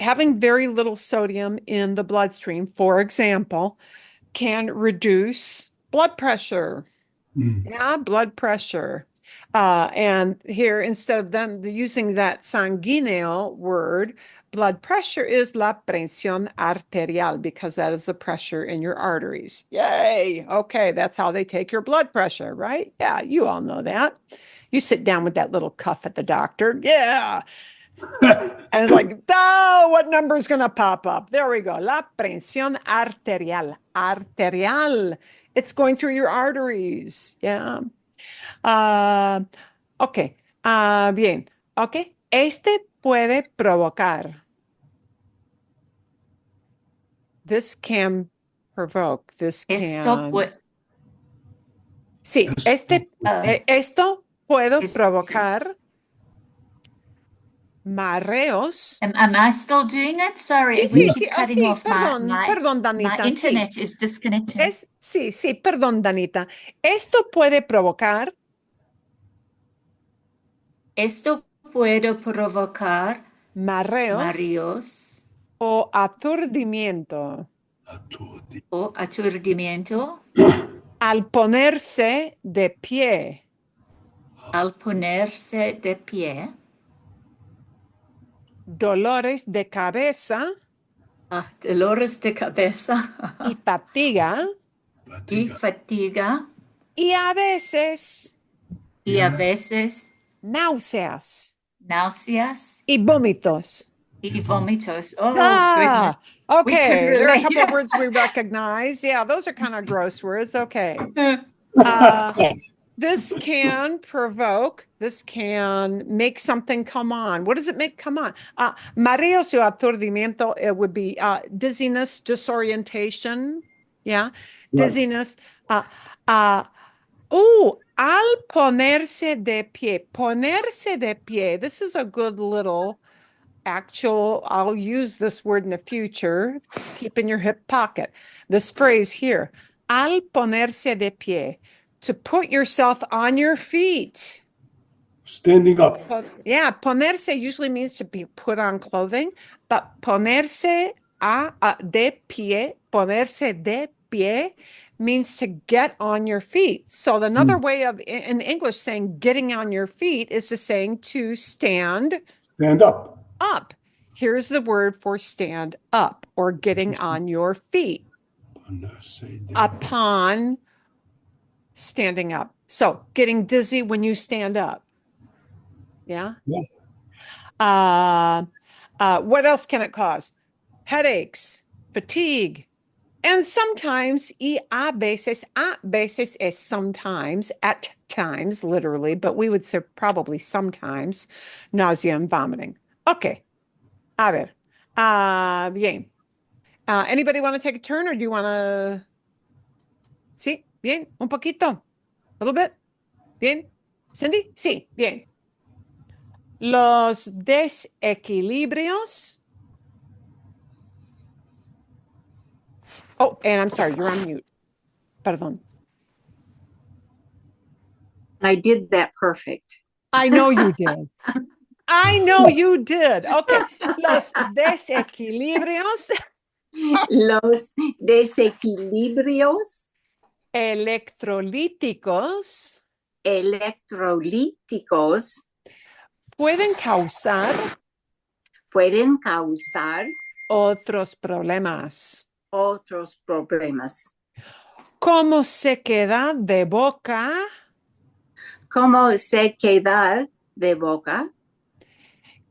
Having very little sodium in the bloodstream, for example, can reduce blood pressure. Yeah, blood pressure. And here, instead of them using that sanguíneo word, blood pressure is la presión arterial, because that is the pressure in your arteries. Yay. Okay, that's how they take your blood pressure, right? Yeah, you all know that. You sit down with that little cuff at the doctor. Yeah. And it's like, oh, what number is going to pop up? There we go. La presión arterial. Arterial. It's going through your arteries. Yeah. Ok. Bien. Ok. Este puede provocar. This can provoke. This Esto, can. pue- Sí, esto puede Es- provocar mareos. am I still doing it? Sorry, Sí, we sí, keep sí, cutting sí, off. perdón, My Danita, sí. internet is disconnecting. Sí, sí, perdón, Danita. Esto puede provocar Esto puede provocar mareos mareos o aturdimiento o aturdimiento al ponerse de pie, al ponerse de pie, dolores de cabeza dolores de cabeza y fatiga, y fatiga y a veces y a veces náuseas náuseas y vómitos. y vómitos. Oh, Ah, We could okay. There are a relate. couple of words we recognize. Yeah, those are kind of gross words. Okay. goodness. This can provoke, this can make something come on. What does it make come on? Mareos o aturdimiento, it would be dizziness, disorientation. Yeah, dizziness. Al ponerse de pie. Ponerse de pie. This is a good little actual, I'll use this word in the future, keep in your hip pocket. This phrase here, al ponerse de pie, to put yourself on your feet. Standing up. Yeah, ponerse usually means to be put on clothing, but ponerse de pie, ponerse de pie means to get on your feet. So another way of in English saying getting on your feet is to saying to stand Stand up. up. Here's the word for stand up or getting on your feet upon standing up. So getting dizzy when you stand up. Yeah. Yeah. What else can it cause? Headaches, fatigue, and sometimes, y a veces is sometimes, at times, literally, but we would say probably sometimes, nausea and vomiting. Okay. A ver. Bien. Anybody want to take a turn or do you want to? Sí, bien, un poquito, a little bit. Bien. Cindy? Sí, bien. Los desequilibrios. Oh, and I'm sorry, you're on mute. Perdón. I did that perfect. I know you did. I know you did. Okay. Los desequilibrios Los desequilibrios electrolíticos electrolíticos pueden causar pueden causar otros problemas, otros problemas, como sequedad de boca como sequedad de boca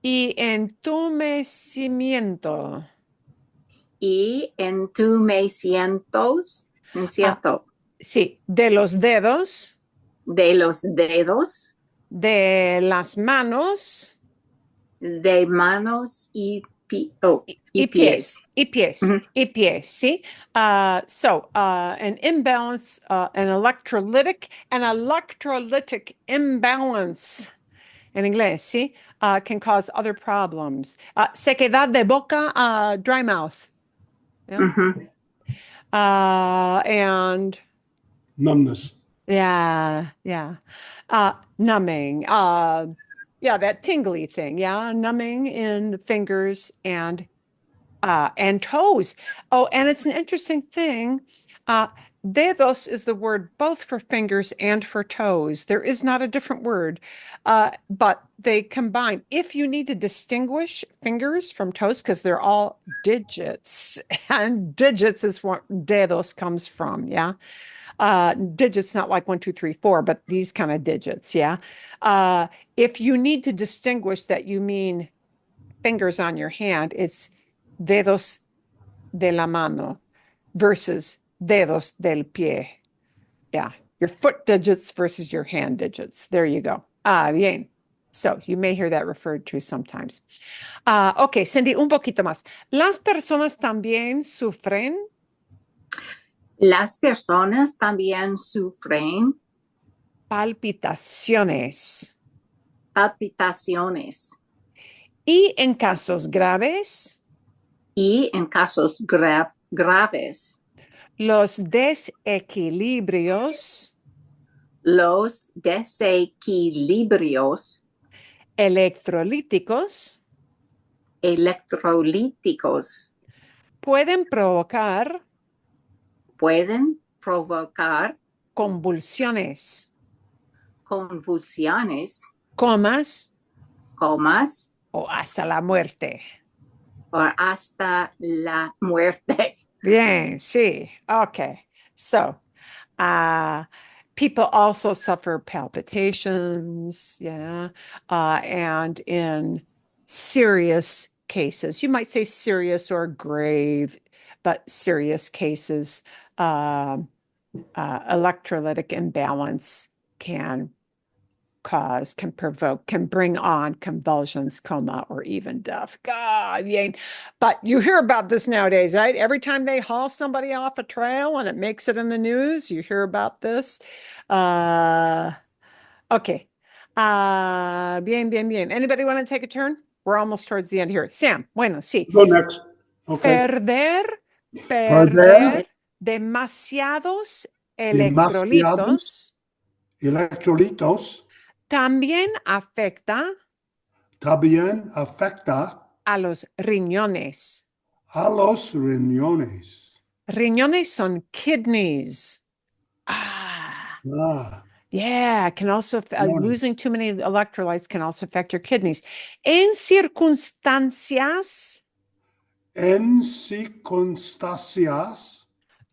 y entumecimiento. y entumecimientos Sí, de los dedos, de los dedos, de las manos de manos y y pies. Y pies, Mhm. y pies, ¿sí? An imbalance, an electrolytic imbalance in inglés, ¿sí? Can cause other problems. Sequedad de boca, dry mouth. Yeah. Mhm. And Numbness. yeah. Numbing. That tingly thing. Yeah, numbing in the fingers and toes. Oh, and it's an interesting thing. Dedos is the word both for fingers and for toes. There is not a different word, but they combine. If you need to distinguish fingers from toes, because they're all digits, and digits is what dedos comes from. Yeah. Digits, not like 1, 2, 3, 4, but these kind of digits. Yeah. If you need to distinguish that you mean fingers on your hand, it's dedos de la mano versus dedos del pie. Yeah, your foot digits versus your hand digits. There you go. Bien. So you may hear that referred to sometimes. Okay, Cindy, un poquito más. Las personas también sufren Las personas también sufren palpitaciones palpitaciones y en casos graves, y en casos graves, los desequilibrios los desequilibrios electrolíticos electrolíticos pueden provocar pueden provocar convulsiones, convulsiones, comas comas o hasta la muerte. o hasta la muerte. Bien, sí. Okay. So, people also suffer palpitations, yeah, and in serious cases, you might say serious or grave, but serious cases, electrolytic imbalance can provoke, can bring on convulsions, coma, or even death. God, yeah. But you hear about this nowadays, right? Every time they haul somebody off a trail and it makes it in the news, you hear about this. Okay. Bien. Anybody want to take a turn? We're almost towards the end here. Sam, bueno, sí. Go next. Okay. Perder demasiados electrolitos Electrolitos también afecta también afecta a los riñones. a los riñones. Riñones son kidneys. Yeah, can also losing too many electrolytes can also affect your kidneys. En circunstancias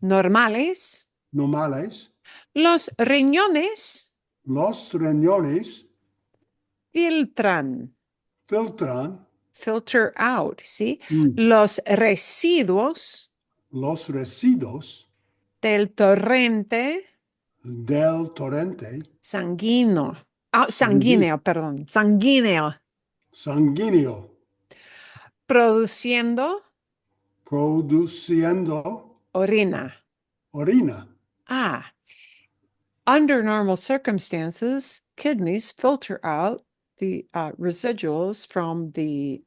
normales, normales, los riñones los riñones filtran, filtran filter out, ¿sí? mm, Los residuos los residuos del torrente del torrente sanguíneo. Sanguíneo, perdón, sanguíneo, sanguíneo, produciendo produciendo orina. orina. Under normal circumstances, kidneys filter out the residuals from the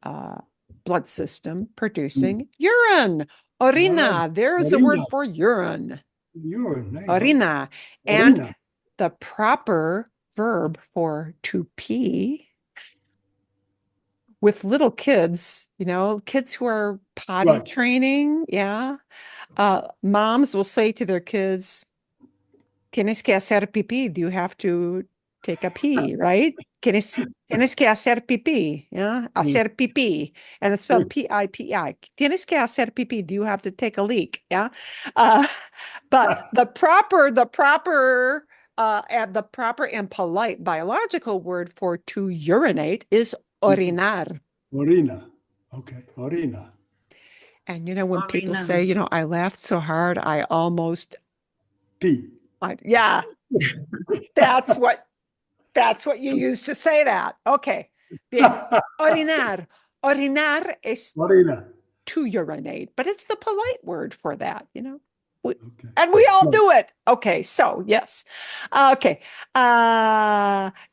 blood system producing urine. Orina, there's a word orina. for urine. Urine. There you go. Orina. And Orina. the proper verb for to pee with little kids, kids who are potty Right. training. Yeah. Moms will say to their kids, tienes que hacer pipí. Do you have to take a pee, right? Tienes que hacer pipí. Yeah. Hacer pipí. And it's spelled P-I-P-I. Tienes que hacer pipí. Do you have to take a leak? Yeah. But the proper and polite biological word for to urinate is orinar. Orina. Okay. Orina. And when people Orina. say, I laughed so hard, I almost, P. yeah, that's what you use to say that. Okay. Bien. Orinar. Orinar is Orina. to urinate, but it's the polite word for that, Okay. And we all do it. Okay, so yes. Okay.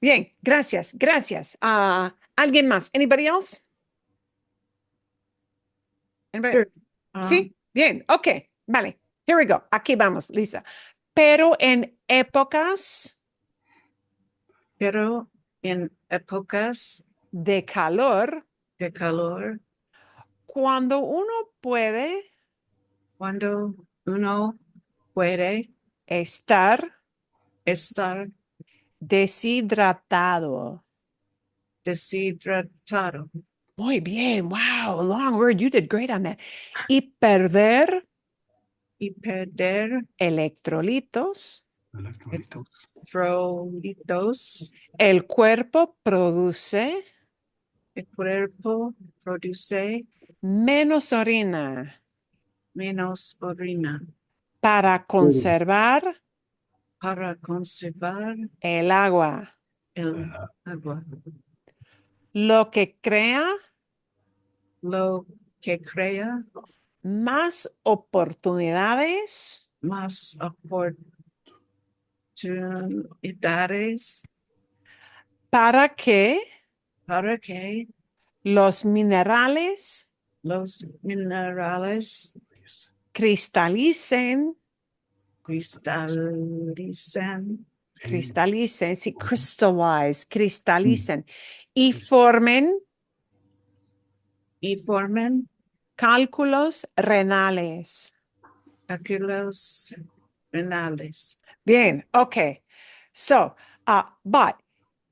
Bien, gracias. ¿Alguien más? Anybody else? Anybody? Sure. Sí, bien, ok, vale. Here we go. Aquí vamos, Lisa. Pero en épocas Pero en épocas de calor, de calor, cuando uno puede cuando uno puede estar estar deshidratado. deshidratado Muy bien, wow, long word. You did great on that. Y perder y perder electrolitos. Electrolitos. electrolitos, El cuerpo produce el cuerpo produce menos orina menos orina para conservar para conservar el agua, el agua, lo que crea lo que crea más oportunidades más oportunidades para que para que los minerales los minerales cristalicen, cristalicen sí, cristalicen y formen y formen cálculos renales. cálculos renales. Bien, okay. So, but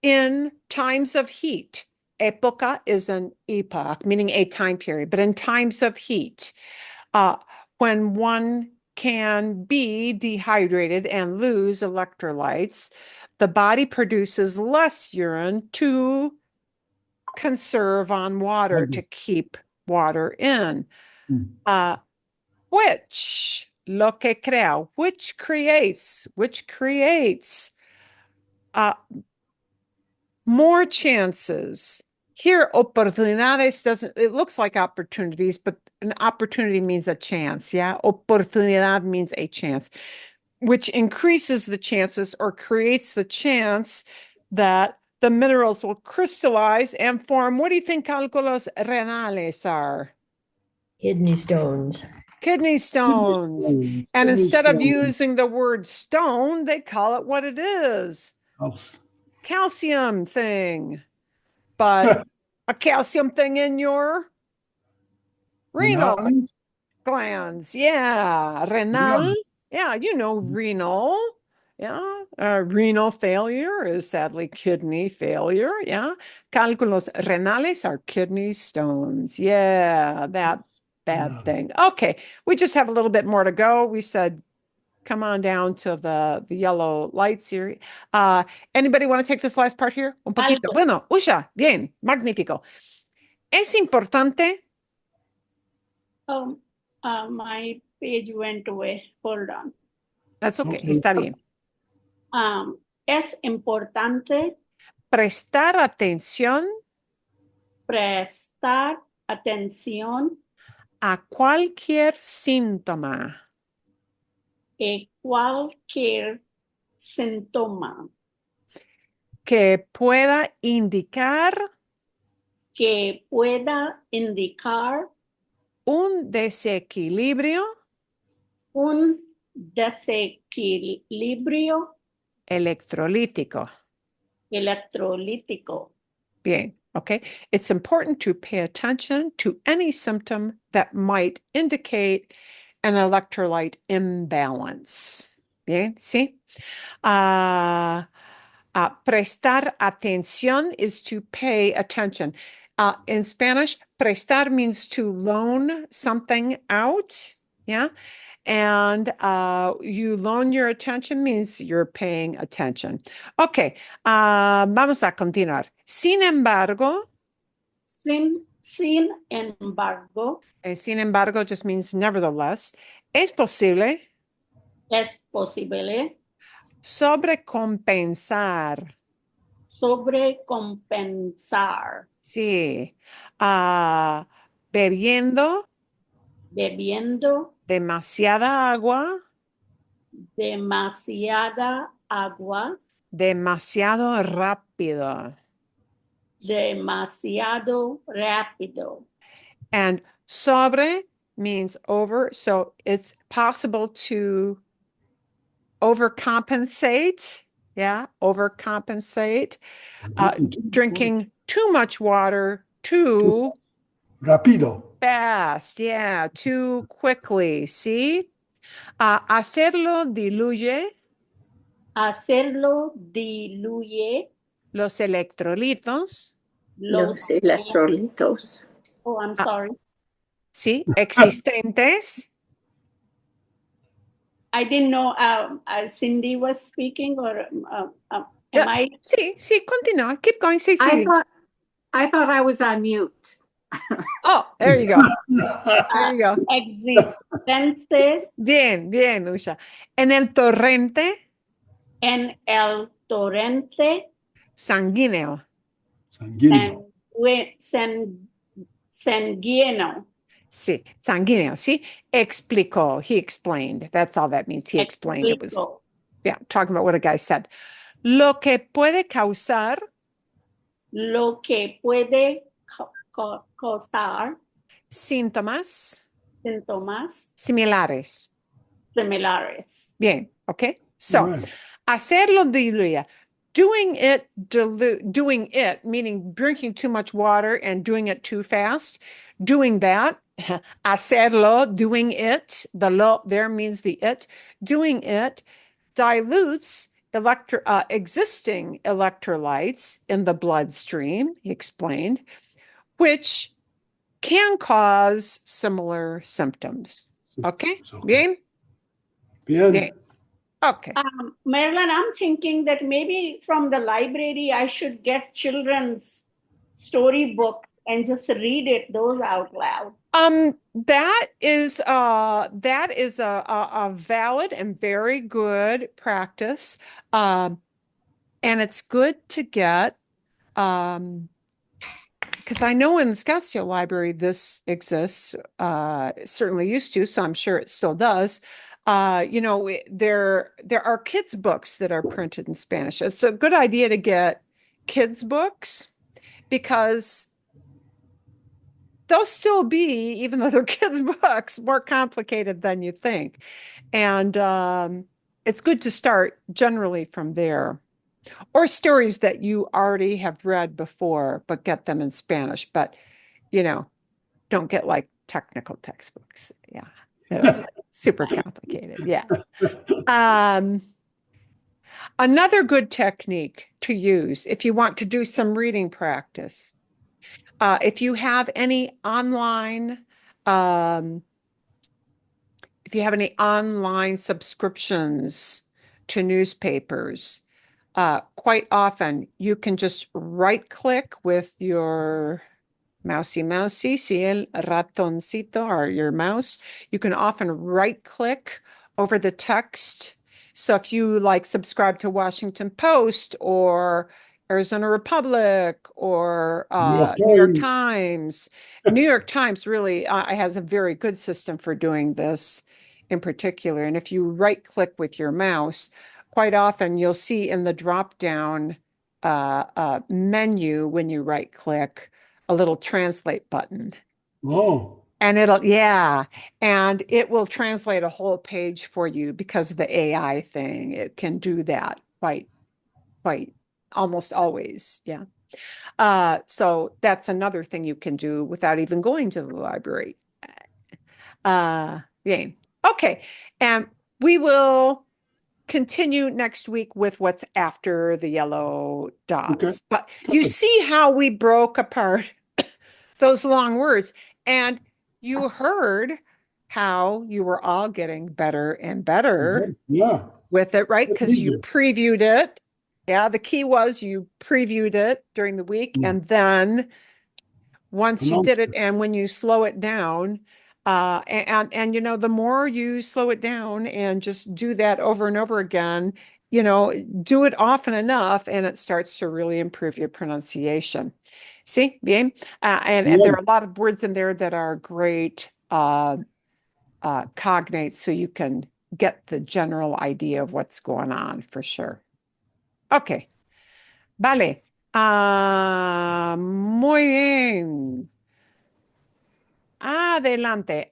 in times of heat, época is an epoch, meaning a time period, but in times of heat, when one can be dehydrated and lose electrolytes, the body produces less urine to conserve on water, to keep water in. Which creates more chances. Here, oportunidades it looks like opportunities, but an opportunity means a chance. Yeah. Oportunidad means a chance, which increases the chances or creates the chance that the minerals will crystallize and form. What do you think cálculos renales are? Kidney stones. Kidney stones. And instead of using the word stone, they call it what it is. Calcium thing. But a calcium thing in your renal glands. Yeah. Renal. Yeah, renal. Yeah. Renal failure is sadly kidney failure. Yeah. Cálculos renales are kidney stones. Yeah, that bad thing. Okay. We just have a little bit more to go. We said come on down to the yellow lights here. Anybody want to take this last part here? Un poquito. Algo. Bueno, Usha, bien, magnífico. Es importante. My page went away. Hold on. That's okay, Okay. está bien. Es importante Prestar atención prestar atención a cualquier síntoma a cualquier síntoma que pueda indicar que pueda indicar un desequilibrio un desequilibrio electrolítico. electrolítico. Bien, okay. It's important to pay attention to any symptom that might indicate an electrolyte imbalance. Bien, sí. Prestar atención is to pay attention. In Spanish, prestar means to loan something out. Yeah. And you loan your attention means you're paying attention. Okay, vamos a continuar. Sin embargo, Sin embargo, sin embargo just means nevertheless, es posible es posible sobrecompensar. sobrecompensar Sí. Bebiendo bebiendo demasiada agua, demasiada agua, demasiado rápido. demasiado rápido. And sobre means over, so it's possible to overcompensate. Yeah, overcompensate. Drinking too much water too Rápido. fast. Yeah, too quickly. See? Hacerlo diluye Hacerlo diluye los electrolitos. Los electrolitos. Oh, I'm Ah. sorry. Sí, existentes. I didn't know Cindy was speaking or am Yeah. I? Sí, sí, continúa. Keep going. Sí, sí. I thought I was on mute. Oh, there you go. There you go. Existentes Bien, bien, Usha. En el torrente en el torrente sanguíneo. Sanguíneo. sanguíneo. Sí, sanguíneo. Sí, explicó. He explained. That's all that means. He explained. It was, Explico. yeah, talking about what a guy said. Lo que puede causar Lo que puede causar síntomas síntomas similares. similares. Bien, okay. So, Right. hacerlo diluya. Doing it, meaning drinking too much water and doing it too fast, doing that, hacerlo, doing it, the lo there means the it, doing it dilutes existing electrolytes in the bloodstream, he explained, which can cause similar symptoms. Okay? It's okay. Bien? Bien. Bien. Okay. Marilyn, I'm thinking that maybe from the library I should get children's storybook and just read those out loud. That is a valid and very good practice. And it's good to get, because I know in the Scottsdale Library this exists, it certainly used to, so I'm sure it still does. There are kids' books that are printed in Spanish. It's a good idea to get kids' books because they'll still be, even though they're kids' books, more complicated than you think. And it's good to start generally from there. Or stories that you already have read before, but get them in Spanish. But, don't get like technical textbooks. Yeah. They're super complicated. Yeah. Another good technique to use if you want to do some reading practice, if you have any online if you have any online subscriptions to newspapers, quite often you can just right click with your mousey, see el ratoncito or your mouse. You can often right click over the text. So if you like subscribe to Washington Post or Arizona Republic or New York Times, New York Times really has a very good system for doing this in particular. And if you right click with your mouse, quite often you'll see in the drop down menu when you right click a little translate button. Oh, And and it will translate a whole page for you because of the AI thing. It can do that quite almost always. Yeah. So that's another thing you can do without even going to the library. Bien. Okay. And we will continue next week with what's after the yellow dots. Okay. But you see how we broke apart those long words, and you heard how you were all getting better and better yeah. with it, right? That's Because you easier. previewed it. Yeah, the key was you previewed it during the week, Mm. and then once you did Announced it, and when you slow it down, and you know, the more you slow it down and just do that over and over again, you know, do it often enough, and it starts to really improve your pronunciation. See, bien, and Yeah. there are a lot of words in there that are great cognates, so you can get the general idea of what's going on for sure. Okay, vale. Muy bien. Adelante,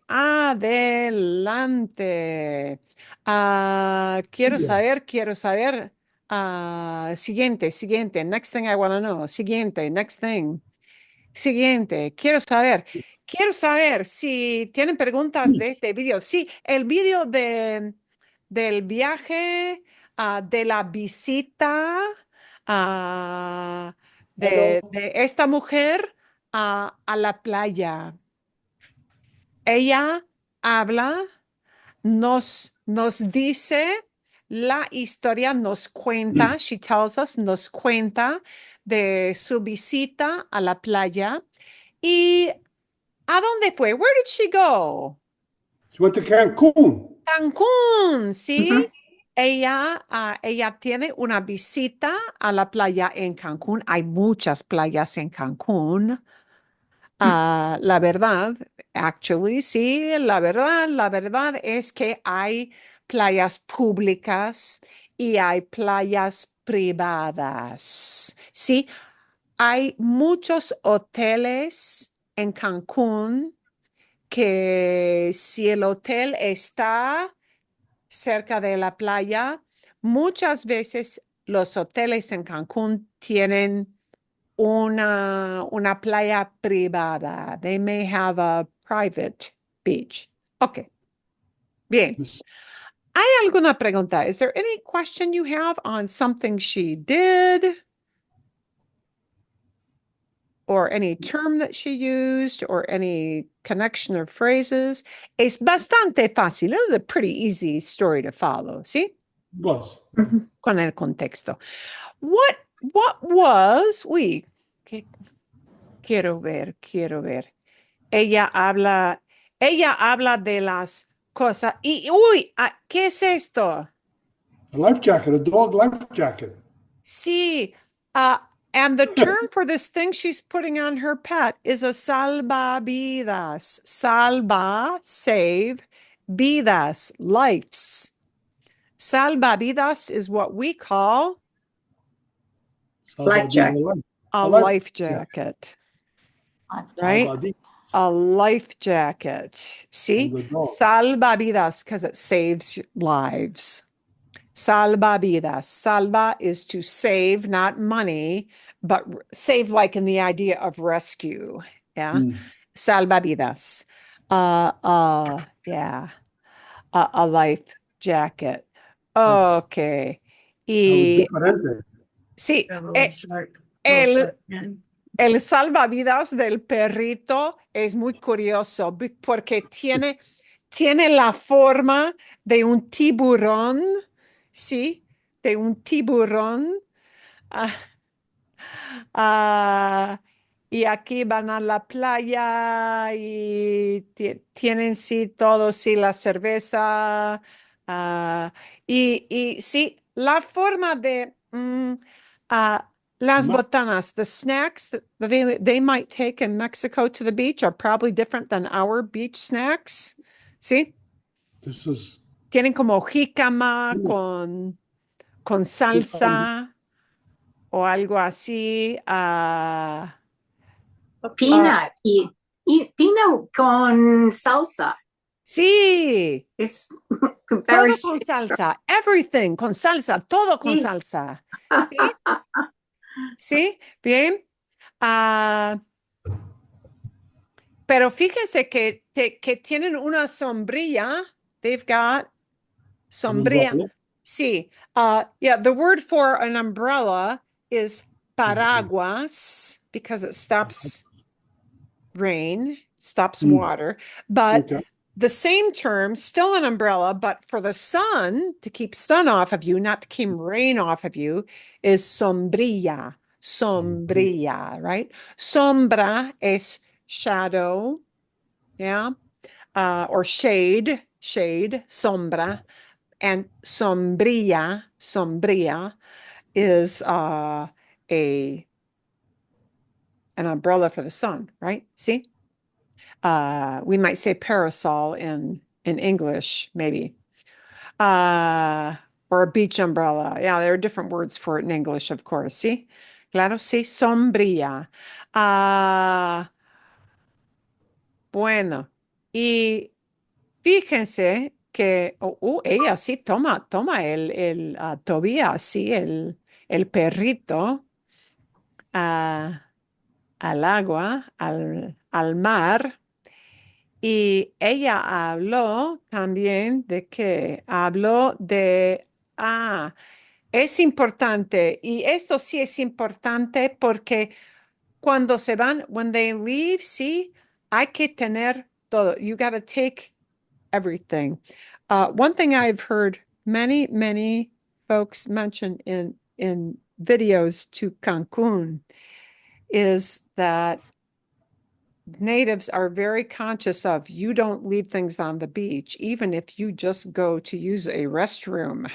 adelante. Quiero saber. Siguiente. Next thing I want to know. Siguiente, next thing. Siguiente, quiero saber si tienen preguntas de este video. Sí, el video del viaje, de la visita de esta mujer a la playa. Ella habla, nos dice la historia, nos cuenta, she tells us, nos cuenta de su visita a la playa. ¿Y a dónde fue? Where did she go? She went to Cancun. Cancún, ¿sí? Ujú. Ella tiene una visita a la playa en Cancún. Hay muchas playas en Cancún. La verdad, actually, sí, la verdad es que hay playas públicas y hay playas privadas. Sí, hay muchos hoteles en Cancún que si el hotel está cerca de la playa, muchas veces los hoteles en Cancún tienen una playa privada. They may have a private beach. Okay. Bien. ¿Hay alguna pregunta? Is there any question you have on something she did? Or any term that she used, or any connection of phrases? Es bastante fácil. It was a pretty easy story to follow, ¿sí? Was. Con el contexto. What was, quiero ver. Ella habla de las cosas. Y, ¿qué es esto? A life jacket, a dog life jacket. Sí, and the term for this thing she's putting on her pet is a salvavidas. Salva, save, vidas, lives. Salvavidas is what we call Life jacket. a life life jacket, I've right? Salvadito. A life jacket. See? From the dog. Salvavidas, because it saves lives. Salvavidas. Salva is to save, not money, but save like in the idea of rescue. Yeah. Mm. Salvavidas. Yeah. A life jacket. Okay. That was Y diferente. sí, A little shark, el- little shark, yeah. el salvavidas del perrito es muy curioso porque tiene tiene la forma de un tiburón, ¿sí? De un tiburón. Ah, ah, y aquí van a la playa y tienen sí todo, sí, la cerveza. Y sí, la forma de las Ma- botanas, the snacks that they might take in Mexico to the beach are probably different than our beach snacks. ¿Sí? This is Tienen como jícama con um, salsa o algo así. Peanut y peanut con salsa. Sí, It's todo very con salsa, everything con salsa, todo con Sí. salsa. ¿Sí? ¿Sí? Bien. Pero fíjense que tienen una sombrilla. They've got an sombrilla. umbrella. Sí. Yeah, the word for an umbrella is paraguas because it stops rain, stops Mm. water. But Okay. the same term, still an umbrella, but for the sun, to keep sun off of you, not to keep rain off of you, is sombrilla. Sombrilla, right? Sombra es shadow, yeah, or shade, sombra, and sombrilla is an umbrella for the sun, right? See? We might say parasol in English, maybe. Or a beach umbrella. Yeah, there are different words for it in English, of course. Sí, claro, sí, sombrilla. Bueno, y fíjense que ella sí toma el Tobías, sí, el perrito al agua, al mar. Y ella habló también de que habló de, es importante, y esto sí es importante porque cuando se van, when they leave, sí, hay que tener todo. You got to take everything. One thing I've heard many folks mention in videos to Cancun is that natives are very conscious of you don't leave things on the beach, even if you just go to use a restroom,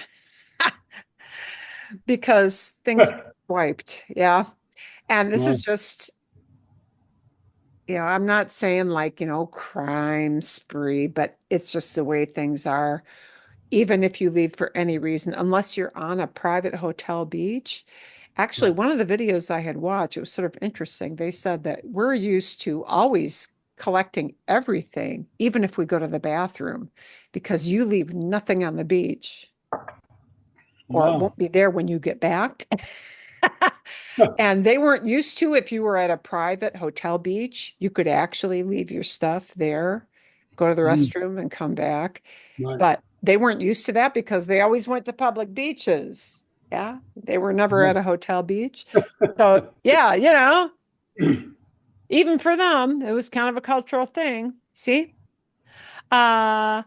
because things get wiped. Yeah. And this is Wow. just, I'm not saying like, crime spree, but it's just the way things are. Even if you leave for any reason, unless you're on a private hotel beach. Actually, one of the videos I had watched, it was sort of interesting. They said that we're used to always collecting everything, even if we go to the bathroom, because you leave nothing on the beach or it Wow. won't be there when you get back. And they weren't used to, if you were at a private hotel beach, you could actually leave your stuff there, go to the restroom and come back. Right. But they weren't used to that because they always went to public beaches. Yeah. They were never Yeah. at a hotel beach. So, yeah, even for them, it was kind of a cultural thing. See? I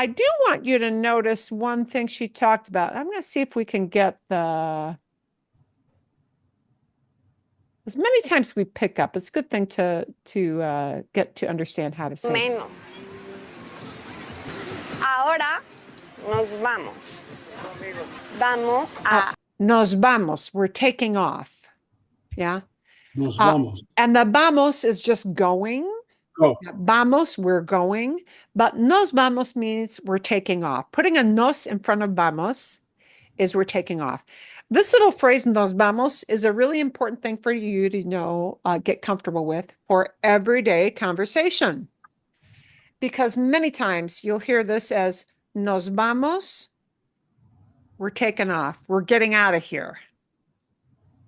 do want you to notice one thing she talked about. I'm going to see if we can get as many times we pick up. It's a good thing to get to understand how to say it. Menos. Ahora nos vamos. Vamos a. Nos vamos. We're taking off. Yeah. Nos vamos. And the vamos is just going. Go. Vamos, we're going. But nos vamos means we're taking off. Putting a nos in front of vamos is we're taking off. This little phrase, nos vamos, is a really important thing for you to know, get comfortable with for everyday conversation. Because many times you'll hear this as nos vamos, we're taking off, we're getting out of here.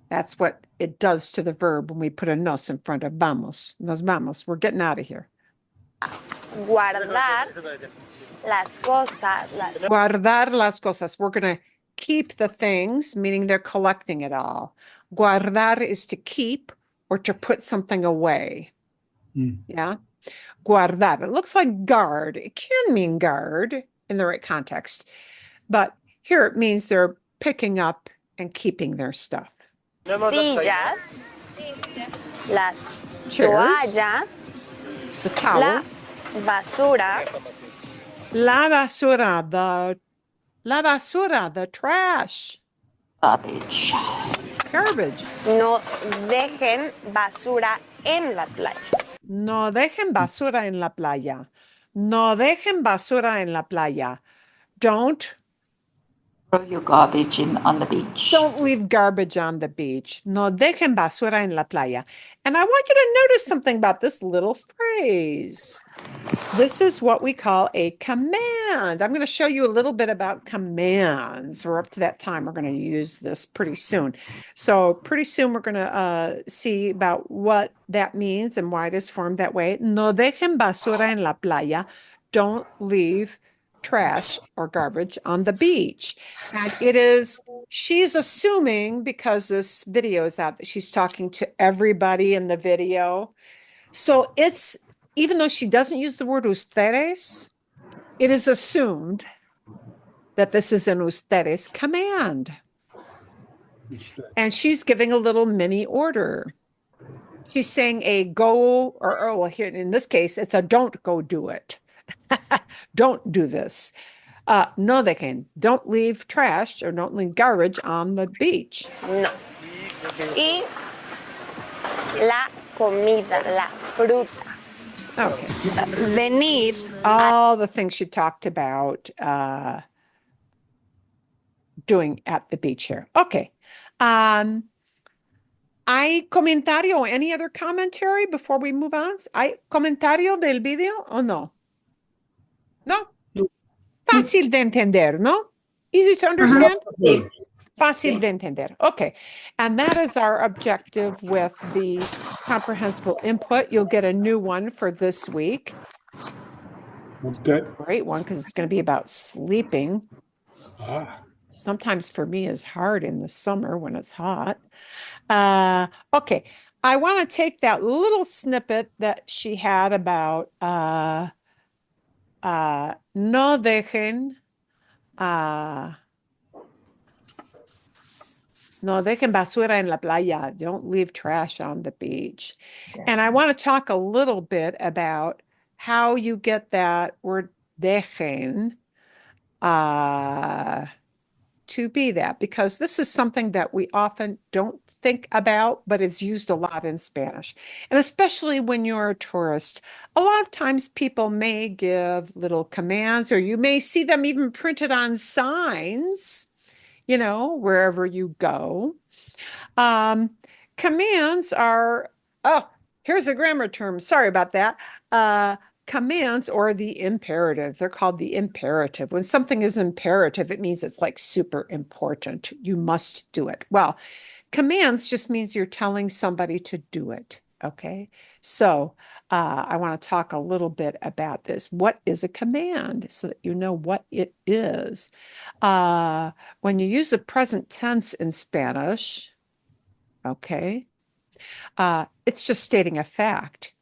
That's what it does to the verb when we put a nos in front of vamos. Nos vamos, we're getting out of here. Guardar las cosas. Guardar las cosas. We're going to keep the things, meaning they're collecting it all. Guardar is to keep or to put something away. Yeah. Guardar. It looks like guard. It can mean guard in the right context, but here it means they're picking up and keeping their stuff. sillas, las Chairs, toallas, the la towels, basura, la basura, the trash, Garbage. garbage. no dejen basura en la playa. No dejen basura en la playa. No dejen basura en la playa. Don't Throw your garbage in on the beach. leave garbage on the beach. No dejen basura en la playa. And I want you to notice something about this little phrase. This is what we call a command. I'm going to show you a little bit about commands. We're up to that time. We're going to use this pretty soon. So pretty soon we're going to see about what that means and why it is formed that way. No dejen basura en la playa. Don't leave trash or garbage on the beach. And she's assuming, because this video is out, that she's talking to everybody in the video. So it's, even though she doesn't use the word ustedes, it is assumed that this is an ustedes command. And she's giving a little mini order. She's saying a go, or well, here in this case, it's a don't go do it. Don't do this. No dejen. Don't leave trash or don't leave garbage on the beach. No. Y la comida, la fruta. Okay. Venir All the things she talked about doing at the beach here. Okay. ¿Hay comentario? Any other commentary before we move on? ¿Hay comentario del video o no? No? Fácil de entender, ¿no? Easy to understand? Fácil de entender. Okay. And that is our objective with the comprehensible input. You'll get a new one for this week. Okay. Great one, because it's going to be about sleeping. Ah, Sometimes for me is hard in the summer when it's hot. Okay. I want to take that little snippet that she had about no dejen no dejen basura en la playa. Don't leave trash on the beach. And I want to talk a little bit about how you get that word dejen to be that, because this is something that we often don't think about, but it's used a lot in Spanish. And especially when you're a tourist, a lot of times people may give little commands, or you may see them even printed on signs, wherever you go. Commands are, here's a grammar term. Sorry about that. Commands, or the imperative. They're called the imperative. When something is imperative, it means it's like super important. You must do it. Well, commands just means you're telling somebody to do it. Okay. So I want to talk a little bit about this. What is a command, so that you know what it is? When you use the present tense in Spanish, okay, it's just stating a fact.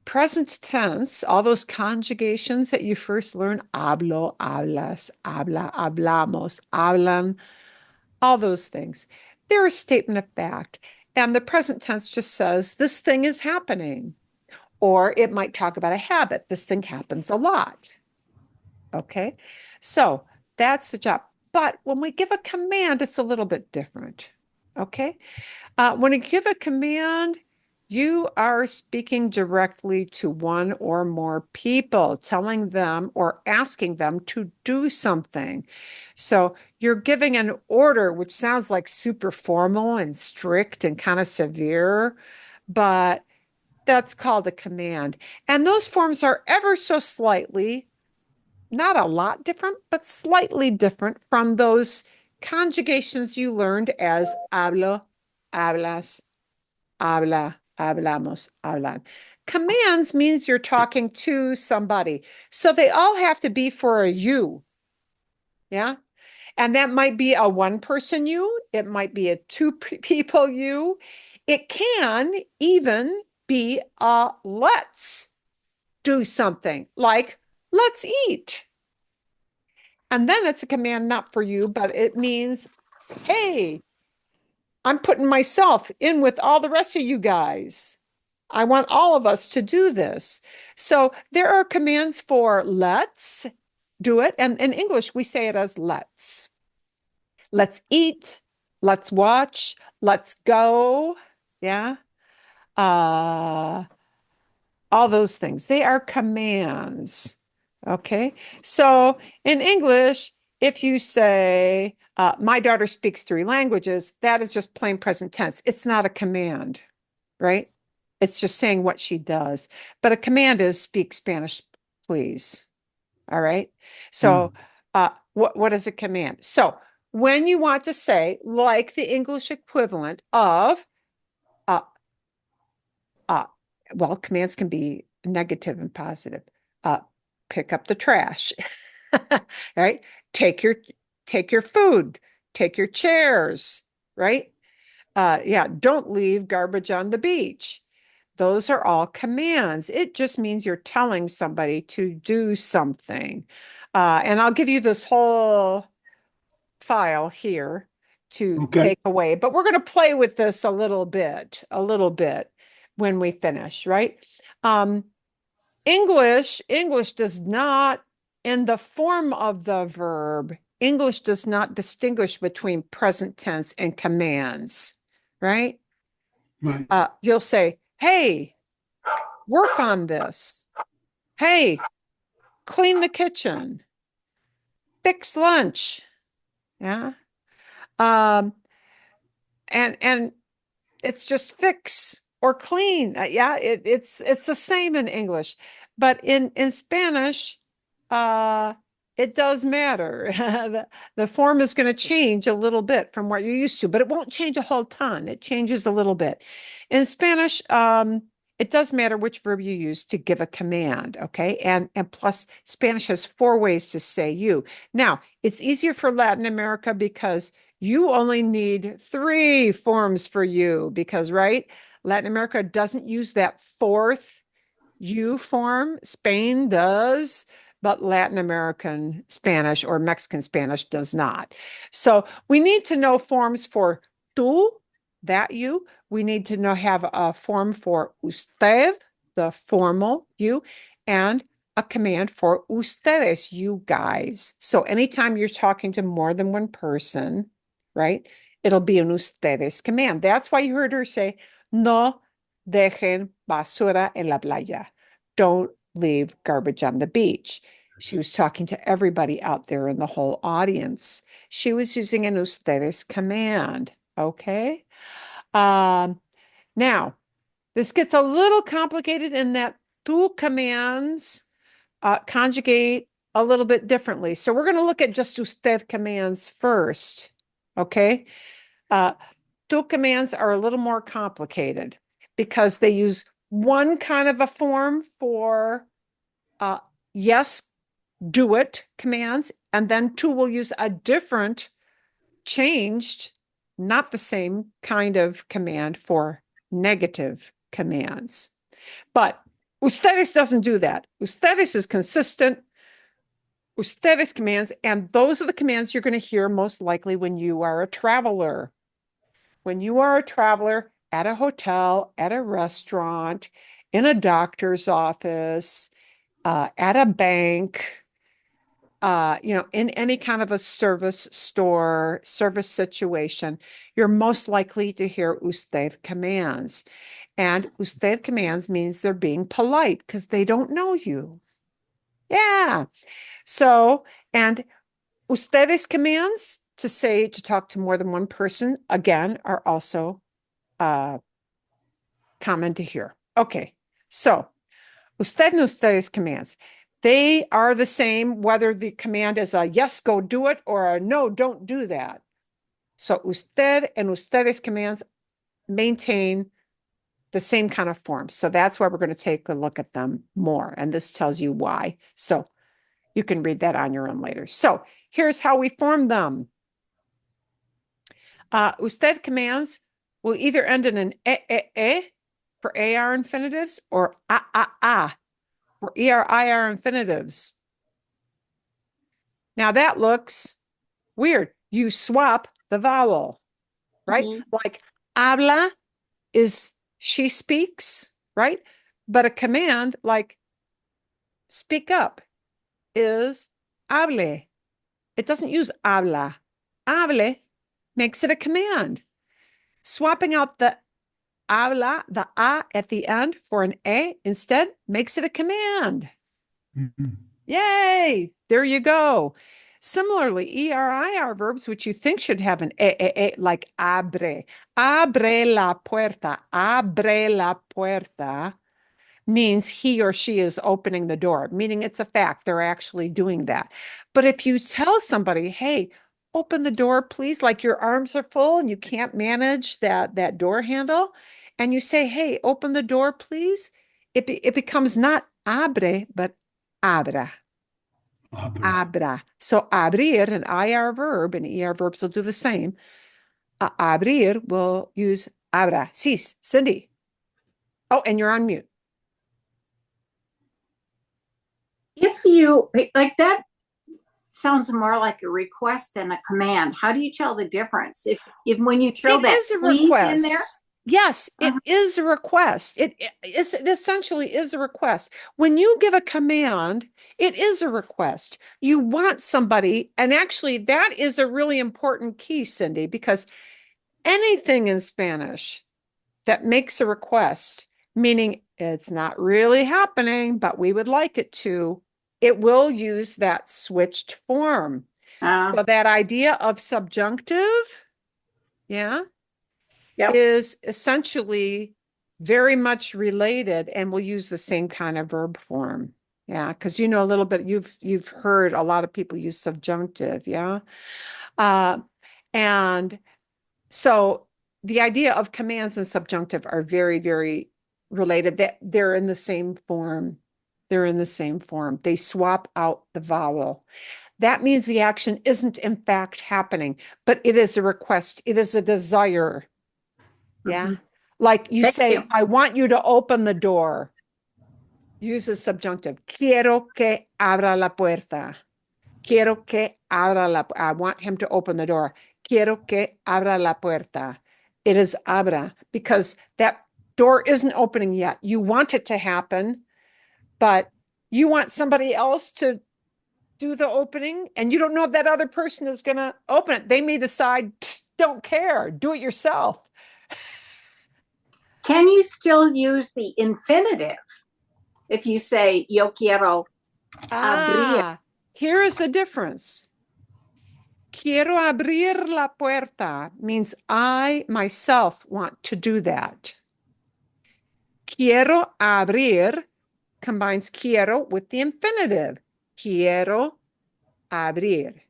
Present tense, all those conjugations that you first learn, hablo, hablas, habla, hablamos, hablan, all those things, they're a statement of fact. And the present tense just says, this thing is happening. Or it might talk about a habit. This thing happens a lot. Okay, so that's the job. But when we give a command, it's a little bit different. Okay, when you give a command, you are speaking directly to one or more people, telling them or asking them to do something. So you're giving an order, which sounds like super formal and strict and kind of severe, but that's called a command. And those forms are ever so slightly, not a lot different, but slightly different from those conjugations you learned as hablo, hablas, habla, hablamos, hablan. Commands means you're talking to somebody. So they all have to be for a you. Yeah. And that might be a one person you. It might be a two people you. It can even be a let's do something, like let's eat. And then it's a command not for you, but it means, hey, I'm putting myself in with all the rest of you guys. I want all of us to do this. So there are commands for let's do it. And in English, we say it as let's. Let's eat, let's watch, let's go. Yeah. All those things. They are commands. Okay. So in English, if you say, my daughter speaks 3 languages, that is just plain present tense. It's not a command, right? It's just saying what she does. But a command is speak Spanish, please. All right. So what is a command? So when you want to say, like the English equivalent of, well, commands can be negative and positive. Pick up the trash, right? Take your food, take your chairs, right? Yeah, don't leave garbage on the beach. Those are all commands. It just means you're telling somebody to do something. And I'll give you this whole file here to Okay. take away, but we're going to play with this a little bit when we finish, right? English does not, in the form of the verb, English does not distinguish between present tense and commands, right? Right. You'll say, hey, work on this. Hey, clean the kitchen. Fix lunch. Yeah. And it's just fix or clean. Yeah, it's the same in English, but in Spanish, it does matter. The form is going to change a little bit from what you're used to, but it won't change a whole ton. It changes a little bit. In Spanish, it does matter which verb you use to give a command, okay? And plus, Spanish has 4 ways to say you. Now, it's easier for Latin America because you only need 3 forms for you because, right? Latin America doesn't use that 4th you form. Spain does, but Latin American Spanish or Mexican Spanish does not. So we need to know forms for tú, that you. We need to have a form for usted, the formal you, and a command for ustedes, you guys. So anytime you're talking to more than one person, right, it'll be an ustedes command. That's why you heard her say, no dejen basura en la playa. Don't leave garbage on the beach. She was talking to everybody out there in the whole audience. She was using an ustedes command, okay? Now, this gets a little complicated in that tú commands conjugate a little bit differently. So we're going to look at just usted commands first, okay? Tú commands are a little more complicated because they use one kind of a form for yes, do it commands, and then tú will use a different changed, not the same kind of command for negative commands. But ustedes doesn't do that. Ustedes is consistent. Ustedes commands, and those are the commands you're going to hear most likely when you are a traveler. When you are a traveler at a hotel, at a restaurant, in a doctor's office, at a bank, in any kind of a service store, service situation, you're most likely to hear usted commands. And usted commands means they're being polite because they don't know you. Yeah. So, and ustedes commands to talk to more than one person, again, are also common to hear. Okay. So, usted and ustedes commands. They are the same whether the command is a yes, go do it, or a no, don't do that. So usted and ustedes commands maintain the same kind of form. So that's why we're going to take a look at them more. And this tells you why. So you can read that on your own later. So here's how we form them. Usted commands will either end in an e for AR infinitives or a or ER-IR infinitives. Now that looks weird. You swap the vowel, right? Like habla is she speaks, right? But a command like speak up is hable. It doesn't use habla. Hable makes it a command. Swapping out the habla, the a at the end for an a instead makes it a command. Mhm. Yay! There you go. Similarly, ER-IR verbs, which you think should have an a, like abre. Abre la puerta. Abre la puerta means he or she is opening the door, meaning it's a fact. They're actually doing that. But if you tell somebody, hey, open the door, please, like your arms are full and you can't manage that door handle, and you say, hey, open the door, please, it becomes not abre, but abra. Abra. Abra. So abrir, an IR verb, and ER verbs will do the same. Abrir will use abra. Sis, Cindy. Oh, and you're on mute. If you like that sounds more like a request than a command. How do you tell the difference? If when you throw It that is a please in request. there? Yes, it Uh-huh. is a request. It essentially is a request. When you give a command, it is a request. You want somebody, and actually that is a really important key, Cindy, because anything in Spanish that makes a request, meaning it's not really happening, but we would like it to, it will use that switched form. So that idea of subjunctive, yeah, Yep. is essentially very much related, and we'll use the same kind of verb form. Yeah, because you know a little bit, you've heard a lot of people use subjunctive, yeah. And so the idea of commands and subjunctive are very, very related. That they're in the same form. They're in the same form. They swap out the vowel. That means the action isn't in fact happening, but it is a request. It is a desire. Yeah. Mhm. Like you Thank say, you. I want you to open the door. Use a subjunctive. Quiero que abra la puerta. Quiero que abra la I want him to open the door. Quiero que abra la puerta. It is abra because that door isn't opening yet. You want it to happen, but you want somebody else to do the opening, and you don't know if that other person is going to open it. They may decide, don't care, do it yourself. Can you still use the infinitive if you say yo quiero abrir? Here is the difference. Quiero abrir la puerta means I myself want to do that. Quiero abrir combines quiero with the infinitive. Quiero abrir.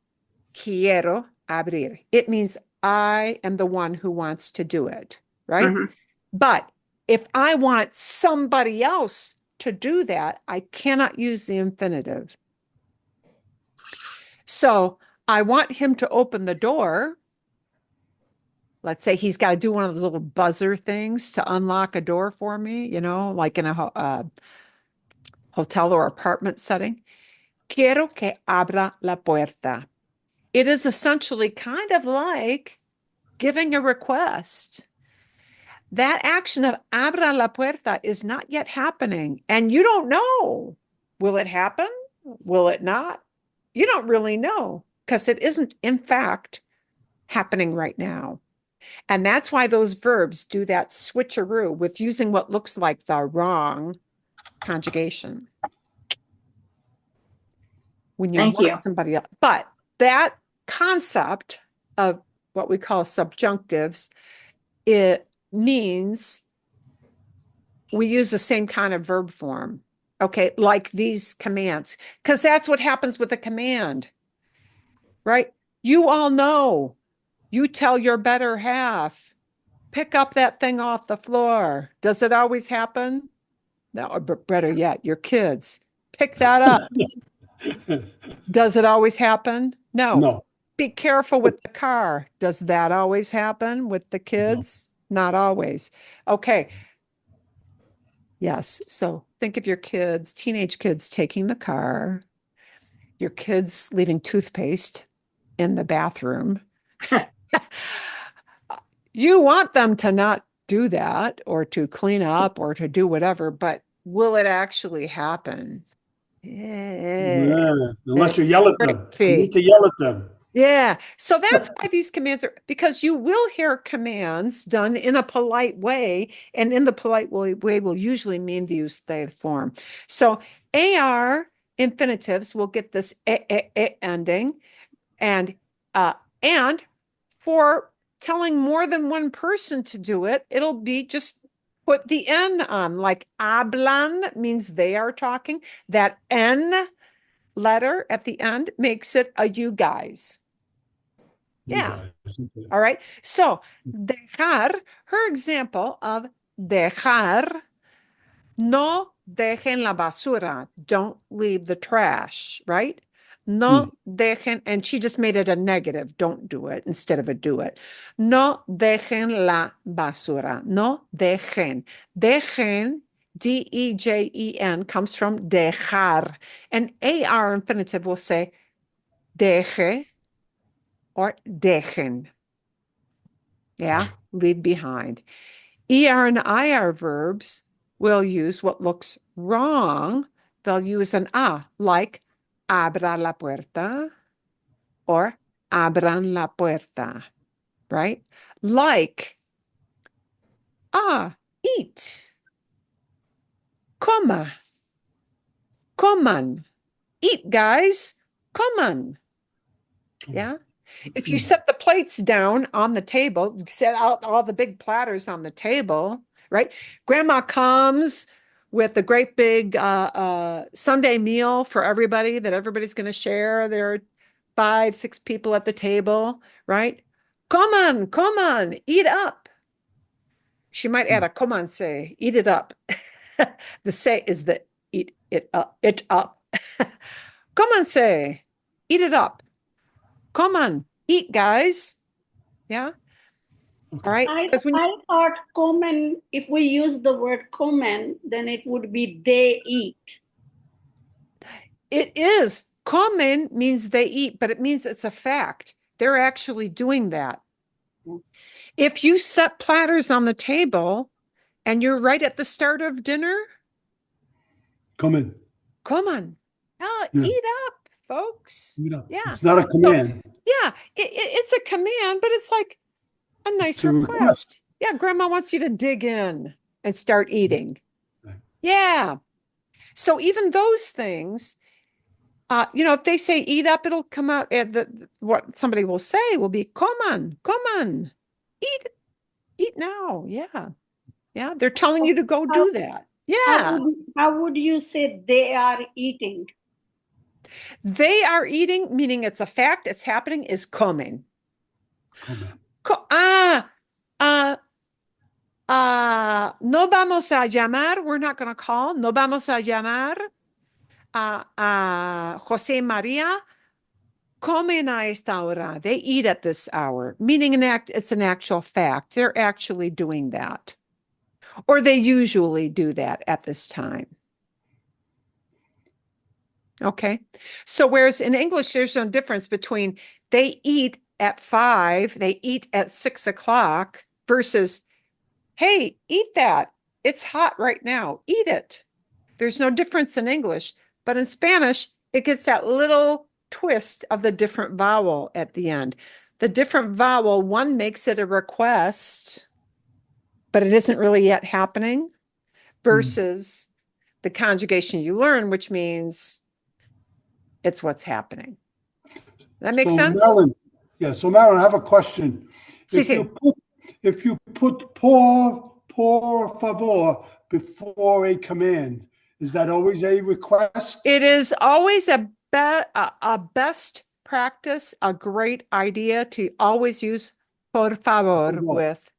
Quiero abrir. It means I am the one who wants to do it, right? Mhm. But if I want somebody else to do that, I cannot use the infinitive. So I want him to open the door. Let's say he's got to do one of those little buzzer things to unlock a door for me, you know, like in a hotel or apartment setting. Quiero que abra la puerta. It is essentially kind of like giving a request. That action of abra la puerta is not yet happening, and you don't know. Will it happen? Will it not? You don't really know because it isn't, in fact, happening right now. And that's why those verbs do that switcheroo with using what looks like the wrong conjugation. When you Thank want you. somebody else. But that concept of what we call subjunctives, it means we use the same kind of verb form. Okay, like these commands, because that's what happens with a command, right? You all know, you tell your better half, pick up that thing off the floor. Does it always happen? No, or better yet, your kids, pick that up. Does it always happen? No. No. Be careful with the car. Does that always happen with the kids? Not always. Okay. Yes. So think of your kids, teenage kids taking the car, your kids leaving toothpaste in the bathroom. You want them to not do that or to clean up or to do whatever, but will it actually happen? Yeah, unless you yell at them. You Iffy. need to yell at them. Yeah. So that's why these commands are, because you will hear commands done in a polite way, and in the polite way will usually mean the usted form. So AR infinitives will get this ending, and for telling more than one person to do it, it'll be just put the N on, like hablan means they are talking. That N letter at the end makes it a you guys. You Yeah. guys, okay. All right. So dejar, her example of dejar, no dejen la basura. Don't leave the trash, right? No dejen, and she just made it a negative. Don't do it instead of a do it. No dejen la basura. No dejen. Dejen, D-E-J-E-N, comes from dejar. And AR infinitive will say deje or dejen. Yeah, leave behind. ER and IR verbs will use what looks wrong. They'll use an A, like abra la puerta or abran la puerta, right? Like, eat, coma, coman, eat, guys, coman. Yeah. If you set the plates down on the table, set out all the big platters on the table, right? Grandma comes with a great big Sunday meal for everybody that everybody's going to share. There are 5, 6 people at the table, right? Come on, eat up. She might add a come on, say, eat it up. The say is the eat it up. Come on, say, eat it up. Come on, eat, guys. Yeah. Okay. All right. I, Because when I thought common, if we use the word common, then it would be they eat. it is common means they eat, but it means it's a fact. They're actually doing that. If you set platters on the table and you're right at the start of dinner, Come in. come on, Yeah. eat up, folks. You know, Yeah. it's not a command. Yeah, it's a command, but it's like a nice It's a request. request. Yeah, grandma wants you to dig in and start eating. Right. Yeah. So even those things, if they say eat up, it'll come out at what somebody will say will be, come on, eat now. Yeah. Yeah. They're telling you to go do that. Yeah. How would you say they are eating? They are eating, meaning it's a fact, it's happening, is coming. Come in. No vamos a llamar, we're not going to call, no vamos a llamar a Jose Maria, comen a esta hora. They eat at this hour, meaning it's an actual fact. They're actually doing that. Or they usually do that at this time. Okay. So whereas in English, there's no difference between they eat at 5, they eat at 6 o'clock versus, hey, eat that. It's hot right now. Eat it. There's no difference in English, but in Spanish, it gets that little twist of the different vowel at the end. The different vowel, one makes it a request, but it isn't really yet happening, versus the conjugation you learn, which means it's what's happening. That makes sense? So Marilyn, I have a question. Sí, If you put por favor before a command, is that always a request? It is always a best practice, a great idea to always use por favor with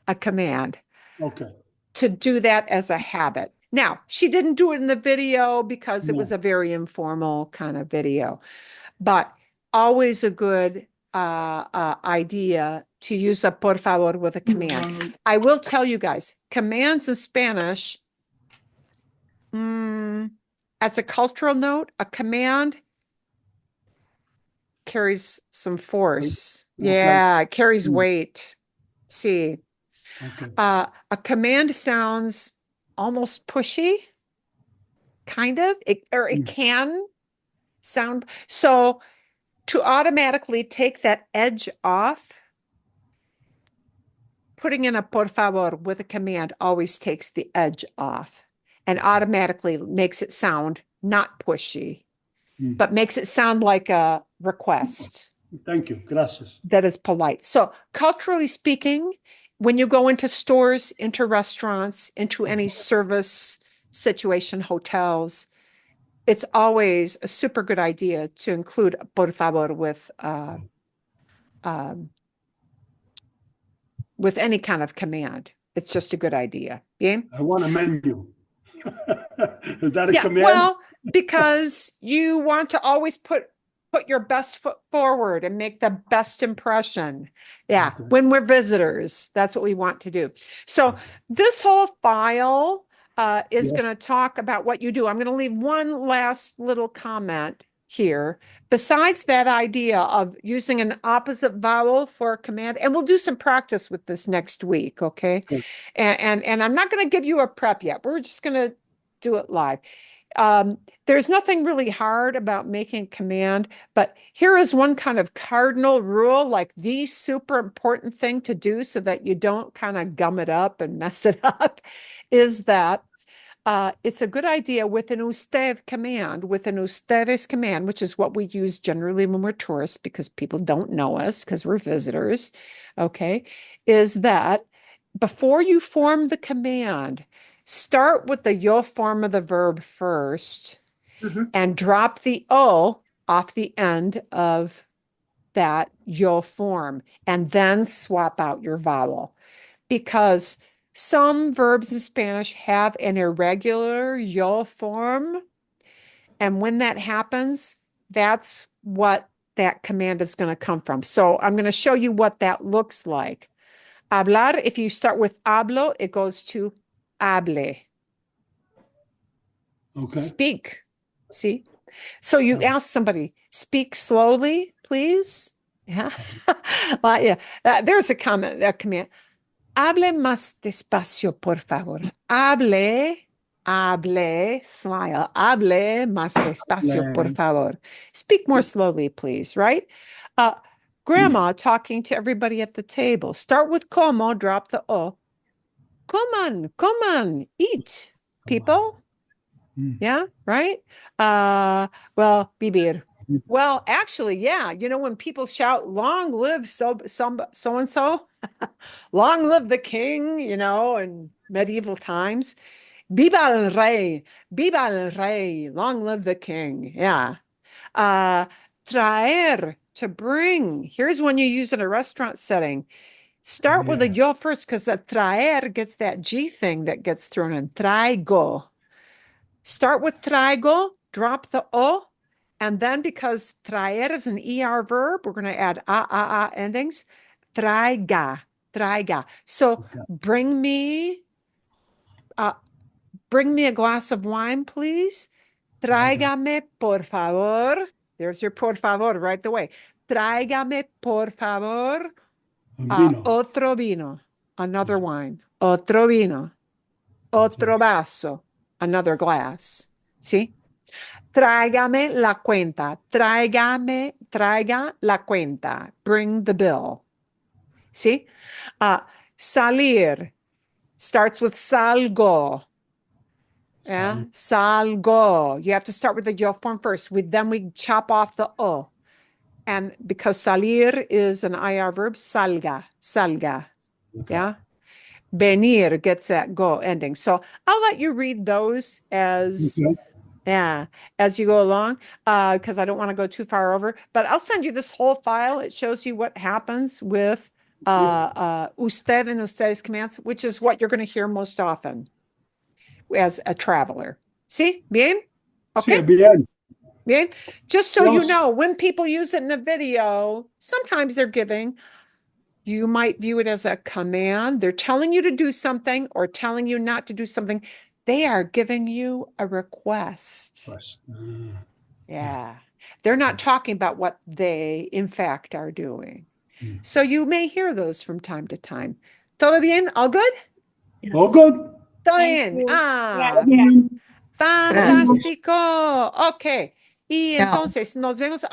a command. Okay. To do that as a habit. Now, she didn't do it in the video because it was a very informal kind of video, but always a good idea to use a por favor with a command. I will tell you guys, commands in Spanish As a cultural note, a command carries some force. Okay. Yeah, it carries Mm. weight. See, Okay. a command sounds almost pushy, kind of, or it Mm. can sound. So to automatically take that edge off, putting in a por favor with a command always takes the edge off and automatically makes it sound not pushy, Mm. but makes it sound like a request Thank you. Gracias. that is polite. So culturally speaking, when you go into stores, into restaurants, into any service situation, hotels, it's always a super good idea to include a por favor with any kind of command. It's just a good idea. Yeah. I want a menu. Is that a Yeah. command? Well, because you want to always put your best foot forward and make the best impression. Yeah. Okay. When we're visitors, that's what we want to do. So this whole file is Yes. going to talk about what you do. I'm going to leave one last little comment here. Besides that idea of using an opposite vowel for a command, and we'll do some practice with this next week, okay? Okay. And I'm not going to give you a prep yet. We're just going to do it live. There's nothing really hard about making a command, but here is one kind of cardinal rule, like the super important thing to do so that you don't kind of gum it up and mess it up, is that it's a good idea with an usted command, with an ustedes command, which is what we use generally when we're tourists because people don't know us because we're visitors, okay, is that before you form the command, start with the yo form of the verb first Mhm. and drop the o off the end of that yo form and then swap out your vowel because some verbs in Spanish have an irregular yo form. And when that happens, that's what that command is going to come from. So I'm going to show you what that looks like. Hablar, if you start with hablo, it goes to hable. Okay. Speak. See? So you ask somebody, speak slowly, please. Yeah. Well, yeah. There's a comment, a command. Hable más despacio, por favor. Hable, smile. Hable más despacio, por favor. Speak more slowly, please, right? Grandma talking to everybody at the table. Start with como, drop the o. Come on, eat, people. Mm. Yeah, right? Well, vivir. Well, actually, yeah. You know, when people shout, long live so and so, long live the king, you know, in medieval times. Viva el rey, long live the king. Yeah. Traer, to bring. Here's when you use in a restaurant setting. Start with a yo first because the traer gets that G thing that gets thrown in. Traigo. Start with traigo, drop the o, and then because traer is an ER verb, we're going to add a endings. Traiga. So bring me a glass of wine, please. Tráigame, por favor. There's your por favor right away. Tráigame, por favor, Vino. otro vino, another wine. Otro vino, otro vaso, another glass. See? Tráigame la cuenta. Traiga la cuenta. Bring the bill. See? Salir starts with salgo. Yeah, salgo. You have to start with the yo form first. Then we chop off the o. And because salir is an IR verb, salga. Okay. Yeah. Venir gets that go ending. So I'll let you read those as as you go along, because I don't want to go too far over. But I'll send you this whole file. It shows you what happens with usted and ustedes commands, which is what you're going to hear most often as a traveler. See? Bien? Okay. Sí, bien. Bien? Just so you Yes. know, when people use it in a video, sometimes they're giving, you might view it as a command. They're telling you to do something or telling you not to do something. They are giving you a request. Request. Yeah. They're not talking about what they, in fact, are doing. Mm. So you may hear those from time to time. ¿Todo bien? ¿All good? All good. Todo Thank bien. you. Ah, fantástico. Okay. Y Ciao. entonces nos vemos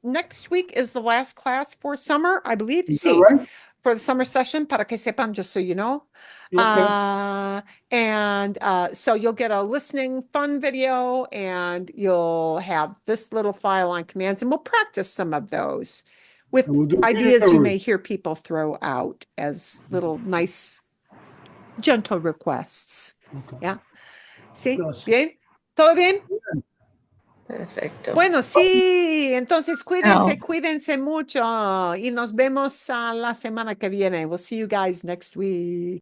next week is the last class for summer, I believe. Is that Sí, right? for the summer session, para que sepan, just so you know. Okay. So you'll get a listening fun video and you'll have this little file on commands and we'll practice some of those with And we'll do ideas you may mirrors. hear people throw out as little nice, gentle requests. Okay. Yeah. ¿Sí? Yes. ¿Bien? ¿Todo bien? Perfecto. Bueno, sí. Entonces, cuídense mucho y nos vemos la semana que viene. We'll see you guys next week.